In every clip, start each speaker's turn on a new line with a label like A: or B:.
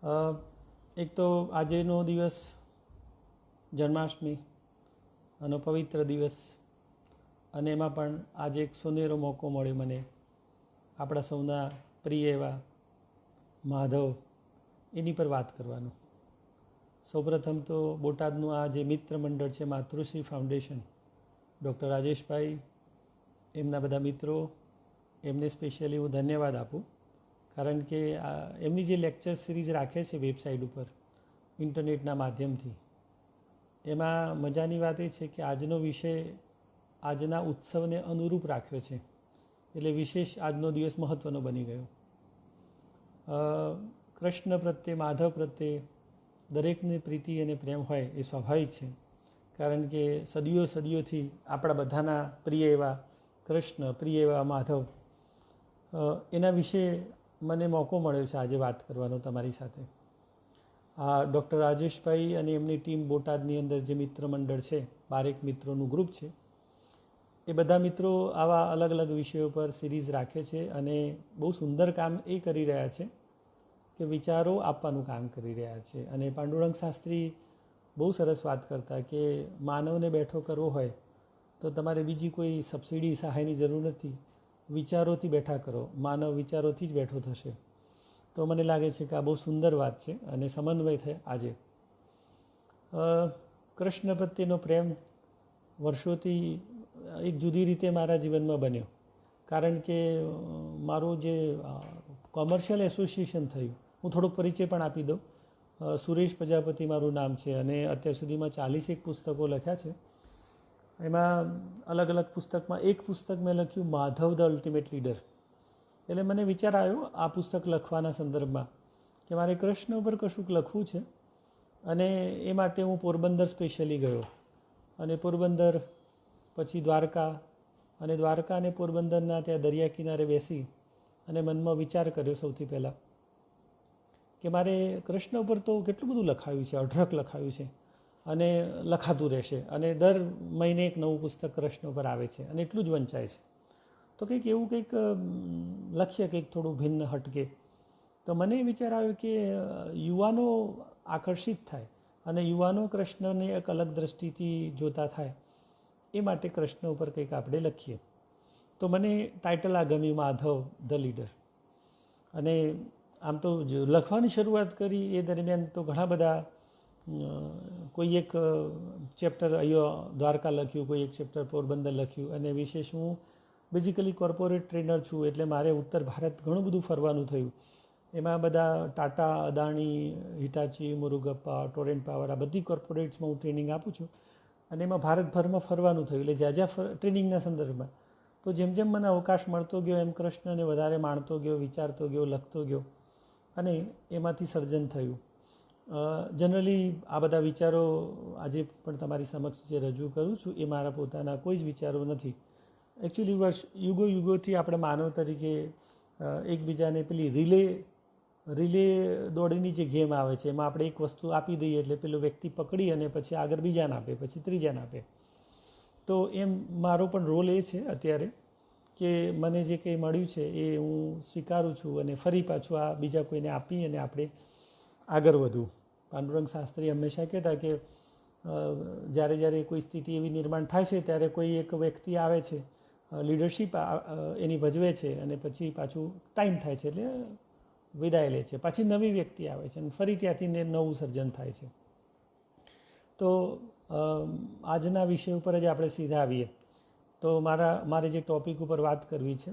A: એક તો આજનો દિવસ જન્માષ્ટમી અને પવિત્ર દિવસ, અને એમાં પણ આજે એક સોનેરો મોકો મળ્યો મને આપણા સૌના પ્રિય એવા માધવ એની પર વાત કરવાનું. સૌપ્રથમ તો બોટાદનું આ જે મિત્ર મંડળ છે માતૃશ્રી ફાઉન્ડેશન, ડૉક્ટર રાજેશભાઈ, એમના બધા મિત્રો, એમને સ્પેશિયલી હું ધન્યવાદ આપું. કારણ કે એમની જે લેક્ચર સિરીઝ રાખે છે વેબસાઇટ ઉપર ઇન્ટરનેટના માધ્યમથી, એમાં મજાની વાત એ છે કે આજનો વિષય આજના ઉત્સવને અનુરૂપ રાખ્યો છે, એટલે વિશેષ આજનો દિવસ મહત્ત્વનો બની ગયો. કૃષ્ણ પ્રત્યે, માધવ પ્રત્યે દરેકની પ્રીતિ અને પ્રેમ હોય એ સ્વાભાવિક છે, કારણ કે સદીઓથી આપણા બધાના પ્રિય એવા કૃષ્ણ, પ્રિય એવા માધવ, એના વિશે મને મોકો મળ્યો છે આજે વાત કરવાનો તમારી સાથે. આ ડૉક્ટર રાજેશભાઈ અને એમની ટીમ બોટાદની અંદર જે મિત્ર મંડળ છે, 12 મિત્રોનું ગ્રુપ છે, એ બધા મિત્રો આવા અલગ અલગ વિષયો પર સિરીઝ રાખે છે અને બહુ સુંદર કામ એ કરી રહ્યા છે કે વિચારો આપવાનું કામ કરી રહ્યા છે. અને પાંડુરંગ શાસ્ત્રી બહુ સરસ વાત કરતા કે માનવને બેઠો કરવો હોય તો તમારે બીજી કોઈ સબસિડી સહાયની જરૂર નથી, વિચારોથી બેઠા કરો, માનવ વિચારોથી જ બેઠો થશે. તો મને લાગે છે કે આ બહુ સુંદર વાત છે અને સમન્વય થાય આજે. કૃષ્ણ પ્રત્યેનો પ્રેમ વર્ષોથી એક જુદી રીતે મારા જીવનમાં બન્યો, કારણ કે મારું જે કોમર્શિયલ એસોસિએશન થયું, હું થોડોક પરિચય પણ આપી દઉં. સુરેશ પ્રજાપતિ મારું નામ છે અને અત્યાર સુધીમાં 41 પુસ્તકો લખ્યા છે. એમાં અલગ અલગ પુસ્તકમાં એક પુસ્તક મેં લખ્યું માધવ ધ અલ્ટિમેટ લીડર. એટલે મને વિચાર આવ્યો આ પુસ્તક લખવાના સંદર્ભમાં કે મારે કૃષ્ણ ઉપર કશુંક લખવું છે, અને એ માટે હું પોરબંદર સ્પેશિયલી ગયો, અને પોરબંદર પછી દ્વારકા, અને દ્વારકા અને પોરબંદરના ત્યાં દરિયા કિનારે બેસી અને મનમાં વિચાર કર્યો સૌથી પહેલાં કે મારે કૃષ્ણ ઉપર તો કેટલું બધું લખાયું છે, અઢળક લખાયું છે અને લખાતું રહેશે, અને દર મહિને એક નવું પુસ્તક કૃષ્ણ ઉપર આવે છે અને એટલું જ વંચાય છે. તો કંઈક એવું કંઈક લખીએ, કંઈક થોડું ભિન્ન હટકે. તો મને વિચાર આવ્યો કે યુવાનો આકર્ષિત થાય અને યુવાનો કૃષ્ણને એક અલગ દ્રષ્ટિથી જોતા થાય, એ માટે કૃષ્ણ ઉપર કંઈક આપણે લખીએ. તો મને ટાઇટલ આ ગમ્યું, માધવ ધ લીડર. અને આમ તો લખવાની શરૂઆત કરી એ દરમિયાન તો ઘણા બધા, કોઈ એક ચેપ્ટર અહીંયા દ્વારકા લખ્યું, કોઈ એક ચેપ્ટર પોરબંદર લખ્યું, અને વિશેષ હું બેઝિકલી કોર્પોરેટ ટ્રેનર છું, એટલે મારે ઉત્તર ભારત ઘણું બધું ફરવાનું થયું. એમાં બધા ટાટા, અદાણી, હિટાચી, મુરુગપ્પા, ટોરેન્ટ પાવર, આ બધી કોર્પોરેટ્સમાં હું ટ્રેનિંગ આપું છું, અને એમાં ભારતભરમાં ફરવાનું થયું. એટલે જ્યાં જ્યાં ટ્રેનિંગના સંદર્ભમાં, તો જેમ જેમ મને અવકાશ મળતો ગયો એમ કૃષ્ણને વધારે માણતો ગયો, વિચારતો ગયો, લખતો ગયો, અને એમાંથી સર્જન થયું. જનરલી આ બધા વિચારો આજે પણ તમારી સમક્ષ જે રજૂ કરું છું એ મારા પોતાના કોઈ જ વિચારો નથી. એકચ્યુઅલી યુગોથી આપણે માનવ તરીકે એકબીજાને પેલી રિલે દોડની જે ગેમ આવે છે, એમાં આપણે એક વસ્તુ આપી દઈએ એટલે પેલો વ્યક્તિ પકડી અને પછી આગળ બીજાને આપે, પછી ત્રીજાને આપે. તો એમ મારો પણ રોલ એ છે અત્યારે કે મને જે કંઈ મળ્યું છે એ હું સ્વીકારું છું અને ફરી પાછું આ બીજા કોઈને આપી અને આપણે આગળ વધવું. પાંડુરંગ શાસ્ત્રી હંમેશા કહેતા કે જ્યારે જ્યારે કોઈ સ્થિતિ એવી નિર્માણ થાય છે ત્યારે કોઈ એક વ્યક્તિ આવે છે, લીડરશિપ એની ભજવે છે, અને પછી પાછું ટાઈમ થાય છે એટલે વિદાય લે છે, પાછી નવી વ્યક્તિ આવે છે અને ફરી ત્યાંથી નવું સર્જન થાય છે. તો આજના વિષય ઉપર જ આપણે સીધા આવીએ. તો મારે જે ટૉપિક ઉપર વાત કરવી છે,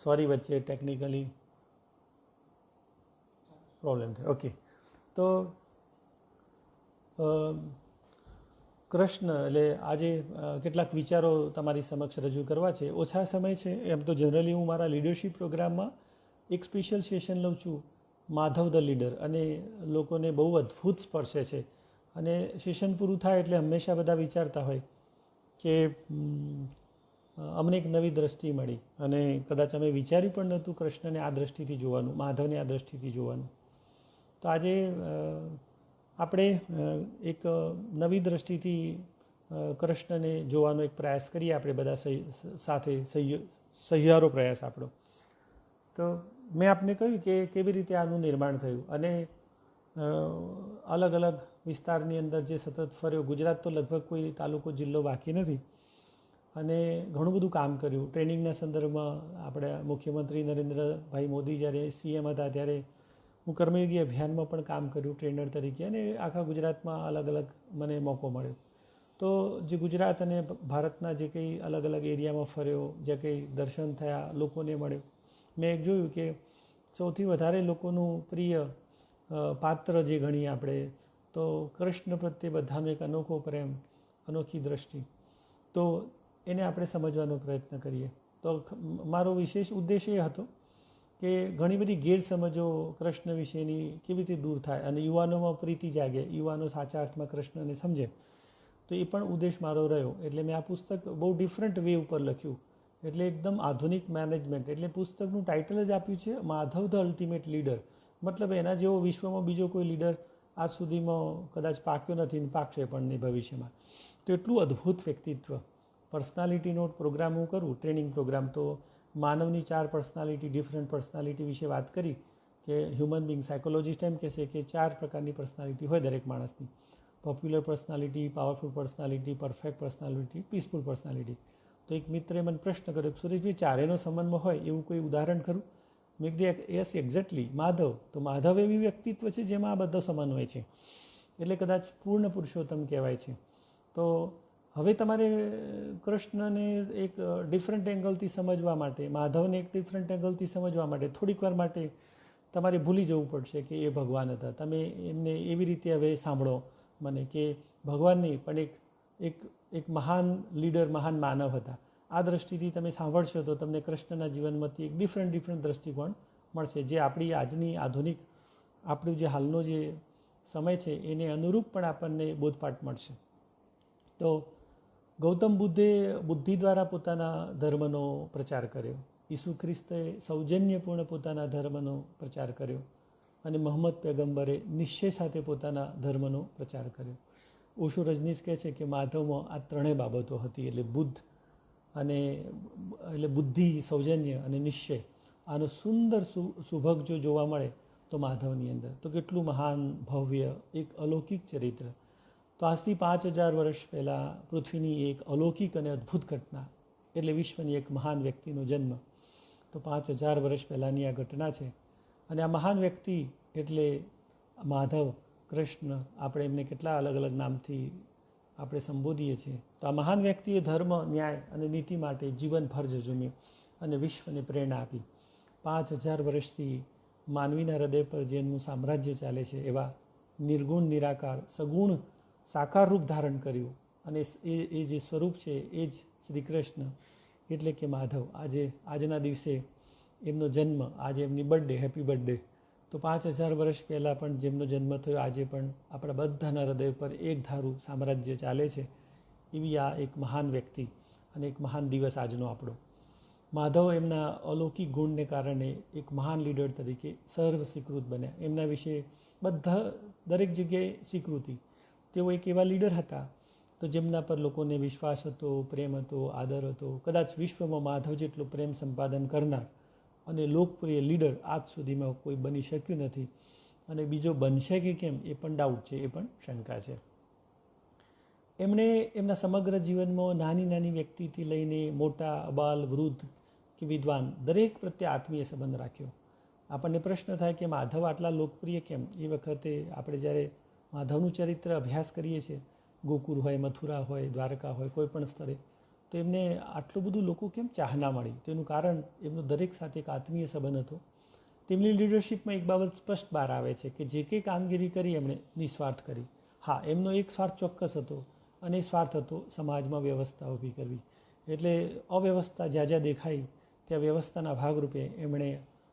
A: સોરી વચ્ચે ટેકનિકલી પ્રોબ્લેમ થાય, ઓકે. તો કૃષ્ણ એટલે આજે કેટલાક વિચારો તમારી સમક્ષ રજૂ કરવા છે. ઓછા સમય છે એમ તો જનરલી હું મારા લીડરશિપ પ્રોગ્રામમાં એક સ્પેશિયલ સેશન લઉં છું, માધવ ધ લીડર, અને લોકોને બહુ અદ્ભુત સ્પર્શે છે. અને સેશન પૂરું થાય એટલે હંમેશા બધા વિચારતા હોય કે અમને એક નવી દ્રષ્ટિ મળી, અને કદાચ અમે વિચાર્યું પણ નહોતું કૃષ્ણને આ દ્રષ્ટિથી જોવાનું, માધવને આ દ્રષ્ટિથી જોવાનું. તો આજે આપણે એક નવી દ્રષ્ટિથી કૃષ્ણને જોવાનો એક પ્રયાસ કરીએ, આપણે બધા સાથે સહિયારો પ્રયાસ આપણો. તો મેં આપને કહ્યું કે કેવી રીતે આનું નિર્માણ થયું અને અલગ અલગ વિસ્તારની અંદર જે સતત ફર્યો. ગુજરાત તો લગભગ કોઈ તાલુકો જિલ્લો બાકી નથી અને ઘણું બધું કામ કર્યું. ટ્રેનિંગના સંદર્ભમાં આપણે મુખ્યમંત્રી નરેન્દ્રભાઈ મોદી જ્યારે સીએમ હતા ત્યારે હું કર્મયોગી અભિયાનમાં પણ કામ કર્યું ટ્રેનર તરીકે અને આખા ગુજરાતમાં અલગ અલગ મને મોકો મળ્યો. તો જે ગુજરાત અને ભારતના જે કંઈ અલગ અલગ એરિયામાં ફર્યો, જે કંઈ દર્શન થયા, લોકોને મળ્યો, મેં એક જોયું કે સૌથી વધારે લોકોનું પ્રિય પાત્ર જે ગણીએ આપણે તો કૃષ્ણ પ્રત્યે બધાનો એક અનોખો પ્રેમ, અનોખી દ્રષ્ટિ, તો એને આપણે સમજવાનો પ્રયત્ન કરીએ. તો મારો વિશેષ ઉદ્દેશ એ હતો કે ઘણી બધી ગેરસમજો કૃષ્ણ વિશેની કેવી રીતે દૂર થાય અને યુવાનોમાં પ્રીતિ જાગે, યુવાનો સાચા અર્થમાં કૃષ્ણને સમજે. તો એ પણ ઉદ્દેશ મારો રહ્યો. એટલે મેં આ પુસ્તક બહુ ડિફરન્ટ વે ઉપર લખ્યું, એટલે એકદમ આધુનિક મેનેજમેન્ટ. એટલે પુસ્તકનું ટાઇટલ જ આપ્યું છે માધવ ધ અલ્ટિમેટ લીડર. મતલબ એના જેવો વિશ્વમાં બીજો કોઈ લીડર આજ સુધીમાં કદાચ પાક્યો નથી ને પાકશે પણ નહીં ભવિષ્યમાં. તો એટલું અદ્ભુત વ્યક્તિત્વ. પર્સનાલિટીનો પ્રોગ્રામ હું કરું, ટ્રેનિંગ પ્રોગ્રામ, તો માનવની 4 પર્સનાલિટી, ડિફરન્ટ પર્સનાલિટી વિશે વાત કરી કે હ્યુમન બિંગ, સાયકોલોજીસ્ટ એમ કહેશે કે 4 પ્રકારની પર્સનાલિટી હોય દરેક માણસની. Popular personality, powerful personality, perfect personality, peaceful personality. તો એક મિત્રે મને પ્રશ્ન કર્યો, સુરેશભાઈ ચારેયનો સંબંધમાં હોય એવું કોઈ ઉદાહરણ ખરું? મેં કીધું યસ, એક્ઝેક્ટલી, માધવ. તો માધવ એવી વ્યક્તિત્વ છે જેમાં આ બધો સમન્વય છે, એટલે કદાચ પૂર્ણ પુરુષોત્તમ કહેવાય છે. તો હવે તમારે કૃષ્ણને એક ડિફરન્ટ એંગલથી સમજવા માટે, માધવને એક ડિફરન્ટ એંગલથી સમજવા માટે થોડીક વાર માટે તમારે ભૂલી જવું પડશે કે એ ભગવાન હતા. તમે એમને એવી રીતે હવે સાંભળો મને કે ભગવાન નહીં પણ એક મહાન લીડર, મહાન માનવ હતા. આ દૃષ્ટિથી તમે સાંભળશો તો તમને કૃષ્ણના જીવનમાંથી એક ડિફરન્ટ દૃષ્ટિકોણ મળશે, જે આપણી આજની આધુનિક, આપણું જે હાલનો જે સમય છે એને અનુરૂપ પણ આપણને બોધપાઠ મળશે. તો ગૌતમ બુદ્ધે બુદ્ધિ દ્વારા પોતાના ધર્મનો પ્રચાર કર્યો, ઈસુ ખ્રિસ્તે સૌજન્યપૂર્ણ પોતાના ધર્મનો પ્રચાર કર્યો અને મોહમ્મદ પૈગંબરે નિશ્ચય સાથે પોતાના ધર્મનો પ્રચાર કર્યો. ઓશો રજનીશ કહે છે કે માધવમાં આ ત્રણેય બાબતો હતી, એટલે બુદ્ધ અને એટલે બુદ્ધિ, સૌજન્ય અને નિશ્ચય. આનો સુંદર સુભગ જો જોવા મળે તો માધવની અંદર તો કેટલું મહાન, ભવ્ય, એક અલૌકિક ચરિત્ર. તો આજથી 5000 વર્ષ પહેલાં પૃથ્વીની એક અલૌકિક અને અદ્ભુત ઘટના, એટલે વિશ્વની એક મહાન વ્યક્તિનો જન્મ. તો 5000 વર્ષ પહેલાંની આ ઘટના છે અને આ મહાન વ્યક્તિ એટલે માધવ, કૃષ્ણ, આપણે એમને કેટલા અલગ અલગ નામથી આપણે સંબોધીએ છીએ. તો આ મહાન વ્યક્તિએ ધર્મ, ન્યાય અને નીતિ માટે જીવનભર ઝઝૂમ્યું અને વિશ્વને પ્રેરણા આપી. 5000 વર્ષથી માનવીના હૃદય પર જેનું સામ્રાજ્ય ચાલે છે એવા નિર્ગુણ, નિરાકાર, સગુણ, સાકાર રૂપ ધારણ કર્યું અને એ જે સ્વરૂપ છે એ જ શ્રી કૃષ્ણ એટલે કે માધવ. આજના દિવસે એમનો જન્મ, આજે એમની બર્થડે, હેપી બર્થડે. તો 5000 વર્ષ પહેલાં પણ જેમનો જન્મ થયો, આજે પણ આપણા બધાના હૃદય પર એક ધારું સામ્રાજ્ય ચાલે છે. એવી આ એક મહાન વ્યક્તિ અને એક મહાન દિવસ આજનો આપણો. માધવ એમના અલૌકિક ગુણને કારણે એક મહાન લીડર તરીકે સર્વ સ્વીકૃત બન્યા. એમના વિશે દરેક જગ્યાએ સ્વીકૃતિ. તેઓ એક એવા લીડર હતા તો જેમના પર લોકોને વિશ્વાસ હતો, પ્રેમ હતો, આદર હતો. કદાચ વિશ્વમાં માધવ જેટલો પ્રેમ સંપાદન કરનાર અને લોકપ્રિય લીડર આજ સુધીમાં કોઈ બની શક્યું નથી અને બીજો બનશે કે કેમ એ પણ ડાઉટ છે, એ પણ શંકા છે. એમણે એમના સમગ્ર જીવનમાં નાની નાની વ્યક્તિથી લઈને મોટા, અબાલ, વૃદ્ધ કે વિદ્વાન દરેક પ્રત્યે આત્મીય સંબંધ રાખ્યો. આપણને પ્રશ્ન થાય કે માધવ આટલા લોકપ્રિય કેમ? એ વખતે આપણે જ્યારે માધવનું ચરિત્ર અભ્યાસ કરીએ છીએ, ગોકુળ હોય, મથુરા હોય, દ્વારકા હોય, કોઈ પણ સ્થળે, તો એમને આટલું બધું લોકો કેમ ચાહના મળી? તેનું કારણ એમનો દરેક સાથે એક આત્મીય સંબંધ હતો. તેમની લીડરશિપમાં એક બાબત સ્પષ્ટ બહાર આવે છે કે જે કંઈ કામગીરી કરી એમણે નિસ્વાર્થ કરી. હા, એમનો એક સ્વાર્થ ચોક્કસ હતો અને એ સ્વાર્થ હતો સમાજમાં વ્યવસ્થા ઊભી કરવી. એટલે અવ્યવસ્થા જ્યાં જ્યાં દેખાઈ ત્યાં વ્યવસ્થાના ભાગરૂપે એમણે,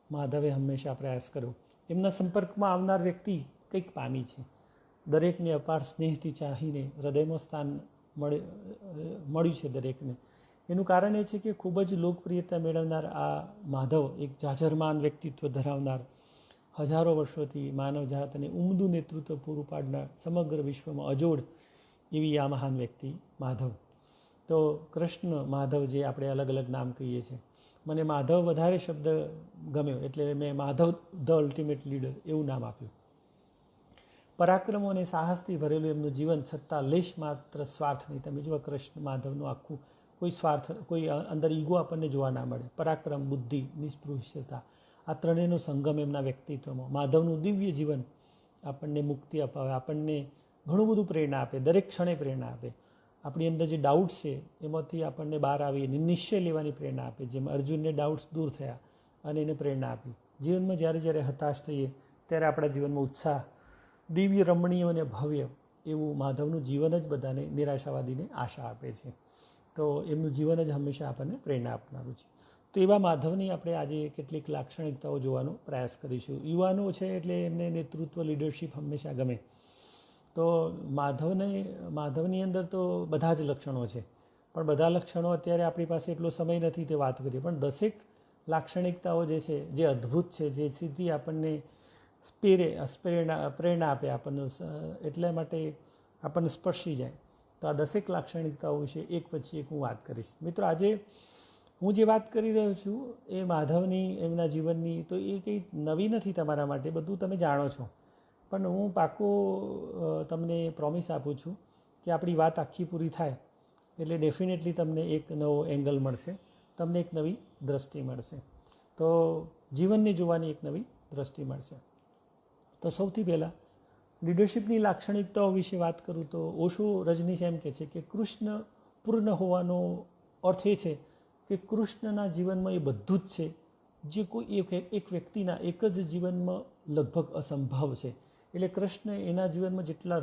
A: માધવે હંમેશા પ્રયાસ કર્યો. એમના સંપર્કમાં આવનાર વ્યક્તિ કંઈક પામી છે. દરેકને અપાર સ્નેહથી ચાહીને હૃદયમાં સ્થાન મળ્યું છે દરેકને. એનું કારણ એ છે કે ખૂબ જ લોકપ્રિયતા મેળવનાર આ માધવ એક જાજરમાન વ્યક્તિત્વ ધરાવનાર, હજારો વર્ષોથી માનવજાતને ઉમદું નેતૃત્વ પૂરું પાડનાર, સમગ્ર વિશ્વમાં અજોડ એવી આ મહાન વ્યક્તિ માધવ. તો કૃષ્ણ, માધવ જે આપણે અલગ અલગ નામ કહીએ છીએ. મને માધવ વધારે શબ્દ ગમ્યો એટલે મેં માધવ ધ અલ્ટિમેટ લીડર એવું નામ આપ્યું. પરાક્રમો અને સાહસથી ભરેલું એમનું જીવન, છતાં લેશ માત્ર સ્વાર્થ નહીં. તમે જુઓ કૃષ્ણ માધવનું આખું કોઈ સ્વાર્થ, કોઈ અંદર ઈગો આપણને જોવા ના મળે. પરાક્રમ, બુદ્ધિ, નિસ્પૃશ્યતા, આ ત્રણેયનો સંગમ એમના વ્યક્તિત્વમાં. માધવનું દિવ્ય જીવન આપણને મુક્તિ અપાવે, આપણને ઘણું બધું પ્રેરણા આપે, દરેક ક્ષણે પ્રેરણા આપે. આપણી અંદર જે ડાઉટ્સ છે એમાંથી આપણને બહાર આવી નિશ્ચય લેવાની પ્રેરણા આપે. જેમ અર્જુનને ડાઉટ્સ દૂર થયા અને એને પ્રેરણા આપી. જીવનમાં જ્યારે જ્યારે હતાશ થઈએ ત્યારે આપણા જીવનમાં ઉત્સાહ, દિવ્ય, રમણીય અને ભવ્ય એવું માધવનું જીવન જ બધાને, નિરાશાવાદીને આશા આપે છે. તો એમનું જીવન જ હંમેશા આપણને પ્રેરણા આપનારું છે. તો એવા માધવની આપણે આજે કેટલીક લાક્ષણિકતાઓ જોવાનો પ્રયાસ કરીશું. યુવાનો છે એટલે એમને નેતૃત્વ, લીડરશિપ હંમેશા ગમે. તો માધવની અંદર તો બધા જ લક્ષણો છે, પણ બધા લક્ષણો અત્યારે આપણી પાસે એટલો સમય નથી તે વાત કરીએ. પણ દસેક લાક્ષણિકતાઓ જે છે, જે અદ્ભુત છે, જે સીધી આપણને પ્રેરણા આપે આપણને, એટલા માટે આપણને સ્પર્શી જાય. તો આ દસેક લાક્ષણિકતાઓ વિશે એક પછી એક હું વાત કરીશ. મિત્રો, આજે હું જે વાત કરી રહ્યો છું એ માધવની, એમના જીવનની, તો એ કંઈ નવી નથી તમારા માટે, બધું તમે જાણો છો. પણ હું પાકો તમને પ્રોમિસ આપું છું કે આપણી વાત આખી પૂરી થાય એટલે ડેફિનેટલી તમને એક નવો એંગલ મળશે, તમને એક નવી દ્રષ્ટિ મળશે. તો જીવનને જોવાની એક નવી દ્રષ્ટિ મળશે. તો સૌથી પહેલાં લીડરશિપની લાક્ષણિકતાઓ વિશે વાત કરું તો ઓશો રજનીશ એમ કહે છે કે કૃષ્ણ પૂર્ણ હોવાનો અર્થ એ છે કે કૃષ્ણના જીવનમાં એ બધું જ છે જે કોઈ એક વ્યક્તિના એક જ જીવનમાં લગભગ અસંભવ છે. એટલે કૃષ્ણ એના જીવનમાં જેટલા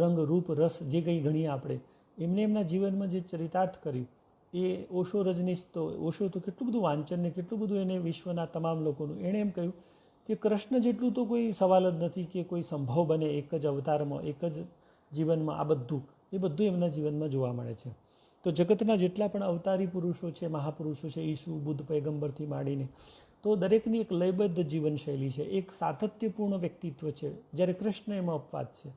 A: રંગ, રૂપ, રસ જે કંઈ ગણીએ આપણે, એમને એમના જીવનમાં જે ચરિતાર્થ કર્યું એ ઓશો રજનીશ, તો ઓશો તો કેટલું બધું વાંચન ને કેટલું બધું એને વિશ્વના તમામ લોકોનું, એણે એમ કહ્યું કે કૃષ્ણ જેટલું તો કોઈ સવાલ જ નથી કે કોઈ સંભવ બને એક જ અવતારમાં, એક જ જીવનમાં. આ બધું એમના જીવનમાં જોવા મળે છે. તો જગતના જેટલા પણ અવતારી પુરુષો છે, મહાપુરુષો છે, ઈસુ, બુદ્ધ, પૈગંબરથી માંડીને, તો દરેકની એક લયબદ્ધ જીવનશૈલી છે, એક સાતત્યપૂર્ણ વ્યક્તિત્વ છે, જ્યારે કૃષ્ણ એમાં અપવાદ છે.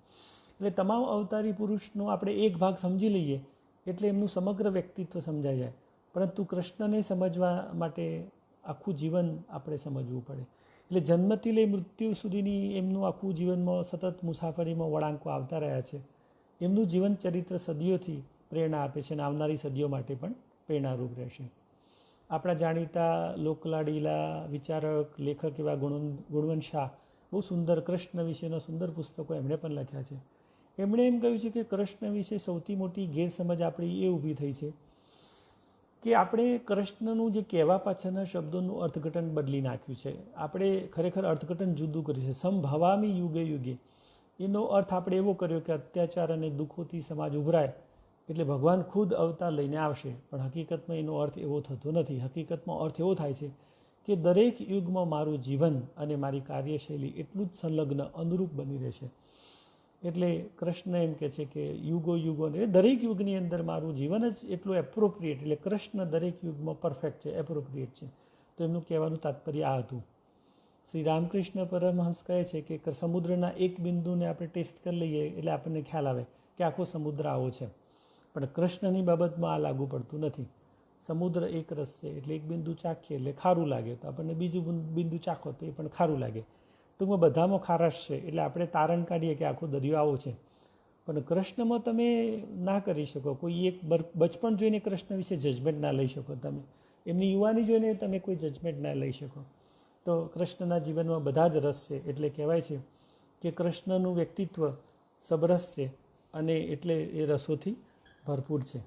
A: એટલે તમામ અવતારી પુરુષનો આપણે એક ભાગ સમજી લઈએ એટલે એમનું સમગ્ર વ્યક્તિત્વ સમજાઈ જાય. પરંતુ કૃષ્ણને સમજવા માટે આખું જીવન આપણે સમજવું પડે. એટલે જન્મથી લઈ મૃત્યુ સુધીની એમનું આખું જીવનમાં સતત મુસાફરીમાં વળાંકો આવતા રહ્યા છે. એમનું જીવન ચરિત્ર સદીઓથી પ્રેરણા આપે છે અને આવનારી સદીઓ માટે પણ પ્રેરણારૂપ રહેશે. આપણા જાણીતા લોકલાડીલા વિચારક, લેખક એવા ગુણવંત શાહ બહુ સુંદર કૃષ્ણ વિશેના સુંદર પુસ્તકો એમણે પણ લખ્યા છે. એમણે એમ કહ્યું છે કે કૃષ્ણ વિશે સૌથી મોટી ગેરસમજ આપણી એ ઊભી થઈ છે કે આપણે કૃષ્ણનું જે કહેવા પાછળના શબ્દોનું અર્થઘટન બદલી નાખ્યું છે. આપણે ખરેખર અર્થઘટન જુદું કર્યું છે. સંભવામી યુગે યુગે, એનો અર્થ આપણે એવો કર્યો કે અત્યાચાર અને દુઃખોથી સમાજ ઉભરાય એટલે ભગવાન ખુદ અવતાર લઈને આવશે. પણ હકીકતમાં એનો અર્થ એવો થતો નથી. હકીકતમાં અર્થ એવો થાય છે કે દરેક યુગમાં મારું જીવન અને મારી કાર્યશૈલી એટલું જ સંલગ્ન, અનુરૂપ બની રહેશે. એટલે કૃષ્ણ એમ કહે છે કે યુગો દરેક યુગની અંદર મારું જીવન જ એટલું એપ્રોપ્રિએટ, એટલે કૃષ્ણ દરેક યુગમાં પરફેક્ટ છે, એપ્રોપ્રિએટ છે. તો એમનું કહેવાનું તાત્પર્ય આ હતું. શ્રી રામકૃષ્ણ પરમહંસ કહે છે કે સમુદ્રના એક બિંદુને આપણે ટેસ્ટ કરી લઈએ એટલે આપણને ખ્યાલ આવે કે આખો સમુદ્ર આવો છે. પણ કૃષ્ણની બાબતમાં આ લાગુ પડતું નથી. સમુદ્ર એક રસ છે, એટલે એક બિંદુ ચાખીએ એટલે ખારું લાગે, તો આપણને બીજું બિંદુ ચાખો તો એ પણ ખારું લાગે. ટૂંકમાં બધામાં ખારાશ છે, એટલે આપણે તારણ કાઢીએ કે આખો દરિયો આવો છે. પણ કૃષ્ણમાં તમે ના કરી શકો. કોઈ એક બચપણ જોઈને કૃષ્ણ વિશે જજમેન્ટ ના લઈ શકો. તમે એમની યુવાની જોઈને તમે કોઈ જજમેન્ટ ના લઈ શકો. તો કૃષ્ણના જીવનમાં બધા જ રસ છે. એટલે કહેવાય છે કે કૃષ્ણનું વ્યક્તિત્વ સબરસ છે અને એટલે એ રસોથી ભરપૂર છે.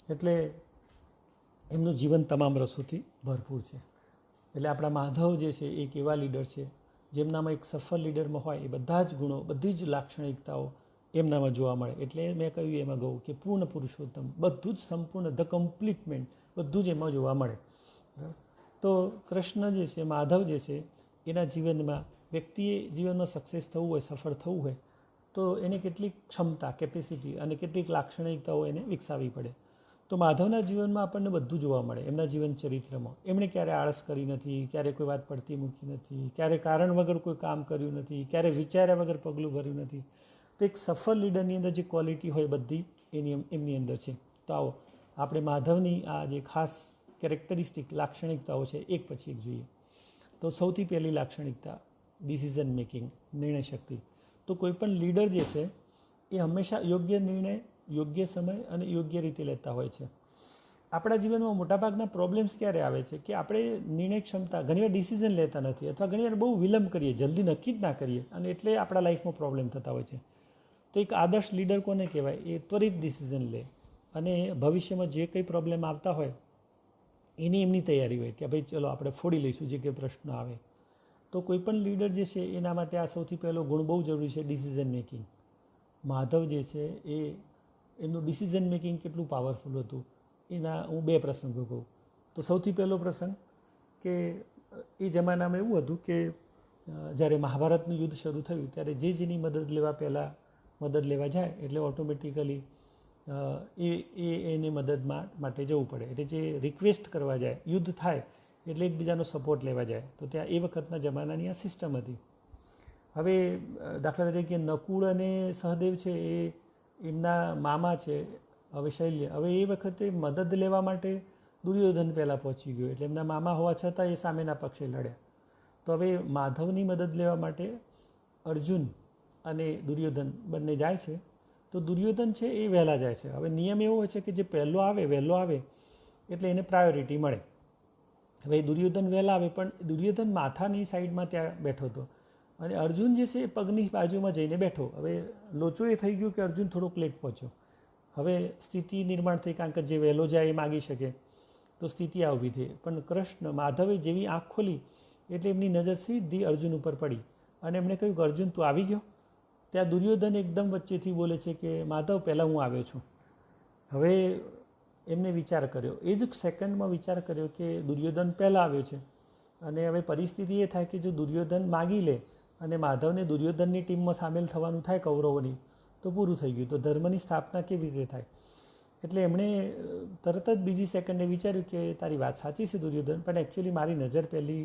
A: એટલે એમનું જીવન તમામ રસોથી ભરપૂર છે. એટલે આપણા માધવ જે છે એક એવા લીડર છે જેમનામાં એક સફળ લીડરમાં હોય એ બધા જ ગુણો, બધી જ લાક્ષણિકતાઓ એમનામાં જોવા મળે. એટલે મેં કહ્યું એમાં કહું કે પૂર્ણ પુરુષોત્તમ, બધું જ સંપૂર્ણ, ધ કમ્પ્લીટમેન્ટ બધું જ એમાં જોવા મળે. તો કૃષ્ણ જે છે, માધવ જે છે, એના જીવનમાં વ્યક્તિએ જીવનમાં સક્સેસ થવું હોય, સફળ થવું હોય, તો એને કેટલીક ક્ષમતા, કેપેસિટી અને કેટલીક લાક્ષણિકતાઓ એને વિકસાવવી પડે. તો માધવના જીવનમાં આપણને બધું જોવા મળે. એમના જીવન ચરિત્રમાં એમણે ક્યારે આળસ કરી નથી, ક્યારે કોઈ વાત પડતી મૂકી નથી, ક્યારે કારણ વગર કોઈ કામ કર્યું નથી, ક્યારે વિચાર્યા વગર પગલું ભર્યું નથી. તો એક સફળ લીડરની અંદર જે ક્વોલિટી હોય બધી એમની અંદર છે. તો આવો આપણે માધવની આ જે ખાસ કેરેક્ટરિસ્ટિક લાક્ષણિકતાઓ છે એક પછી એક જોઈએ. તો સૌથી પહેલી લાક્ષણિકતા ડિસિઝન મેકિંગ, નિર્ણય શક્તિ. તો કોઈ પણ લીડર જે છે એ હંમેશા યોગ્ય નિર્ણય યોગ્ય સમય અને યોગ્ય રીતે લેતા હોય છે. આપણા જીવનમાં મોટાભાગના પ્રોબ્લેમ્સ ક્યારે આવે છે કે આપણે નિર્ણય ક્ષમતા ઘણીવાર ડિસિઝન લેતા નથી અથવા ઘણીવાર બહુ વિલંબ કરીએ, જલ્દી નક્કી જ ના કરીએ અને એટલે આપણા લાઈફમાં પ્રોબ્લેમ થતા હોય છે. તો એક આદર્શ લીડર કોને કહેવાય? એ ત્વરિત ડિસિઝન લે અને ભવિષ્યમાં જે કંઈ પ્રોબ્લેમ આવતા હોય એમની તૈયારી હોય કે ભાઈ ચલો આપણે ફોડી લઈશું જે કંઈ પ્રશ્નો આવે. તો કોઈ પણ લીડર જે છે એના માટે આ સૌથી પહેલો ગુણ બહુ જરૂરી છે, ડિસિઝન મેકિંગ. માધવ જે છે એ એમનું ડિસિઝન મેકિંગ કેટલું પાવરફુલ હતું એના હું બે પ્રસંગો કહું. તો સૌથી પહેલો પ્રસંગ કે એ જમાનામાં એવું હતું કે જ્યારે મહાભારતનું યુદ્ધ શરૂ થયું ત્યારે જેની મદદ લેવા જાય એટલે ઓટોમેટિકલી એને મદદમાં માટે જવું પડે. એટલે જે રિક્વેસ્ટ કરવા જાય, યુદ્ધ થાય એટલે એકબીજાનો સપોર્ટ લેવા જાય. તો ત્યાં એ વખતના જમાનાની આ સિસ્ટમ હતી. હવે દાખલા તરીકે નકુળ અને સહદેવ છે એ એમના મામા છે હવે શૈલ્ય. હવે એ વખતે મદદ લેવા માટે દુર્યોધન પહેલાં પહોંચી ગયો એટલે એમના મામા હોવા છતાં એ સામેના પક્ષે લડ્યા. તો હવે માધવની મદદ લેવા માટે અર્જુન અને દુર્યોધન બંને જાય છે. તો દુર્યોધન છે એ વહેલા જાય છે. હવે નિયમ એવો હોય છે કે જે વહેલો આવે એટલે એને પ્રાયોરિટી મળે. હવે દુર્યોધન વહેલા આવે પણ દુર્યોધન માથાની સાઈડમાં ત્યાં બેઠો હતો અને અર્જુન જે છે એ પગની બાજુમાં જઈને બેઠો. હવે લોચો એ થઈ ગયો કે અર્જુન થોડોક લેટ પહોંચ્યો. હવે સ્થિતિ નિર્માણ થઈ કારણ કે જે વહેલો જાય એ માગી શકે તો સ્થિતિ આ ઊભી થઈ. પણ કૃષ્ણ માધવે જેવી આંખ ખોલી એટલે એમની નજર સીધી અર્જુન ઉપર પડી અને એમણે કહ્યું કે અર્જુન તું આવી ગયો. ત્યાં દુર્યોધન એકદમ વચ્ચેથી બોલે છે કે માધવ પહેલાં હું આવ્યો છું. હવે એમને વિચાર કર્યો, એ જ સેકન્ડમાં વિચાર કર્યો કે દુર્યોધન પહેલાં આવ્યો છે અને હવે પરિસ્થિતિ એ થાય કે જો દુર્યોધન માગી લે અને માધવને દુર્યોધનની ટીમમાં સામેલ થવાનું થાય કૌરવોની તો પૂરું થઈ ગયું. તો ધર્મની સ્થાપના કેવી રીતે થાય? એટલે એમણે તરત જ બીજી સેકન્ડે વિચાર્યું કે તારી વાત સાચી છે દુર્યોધન, પણ એકચ્યુઅલી મારી નજર પહેલી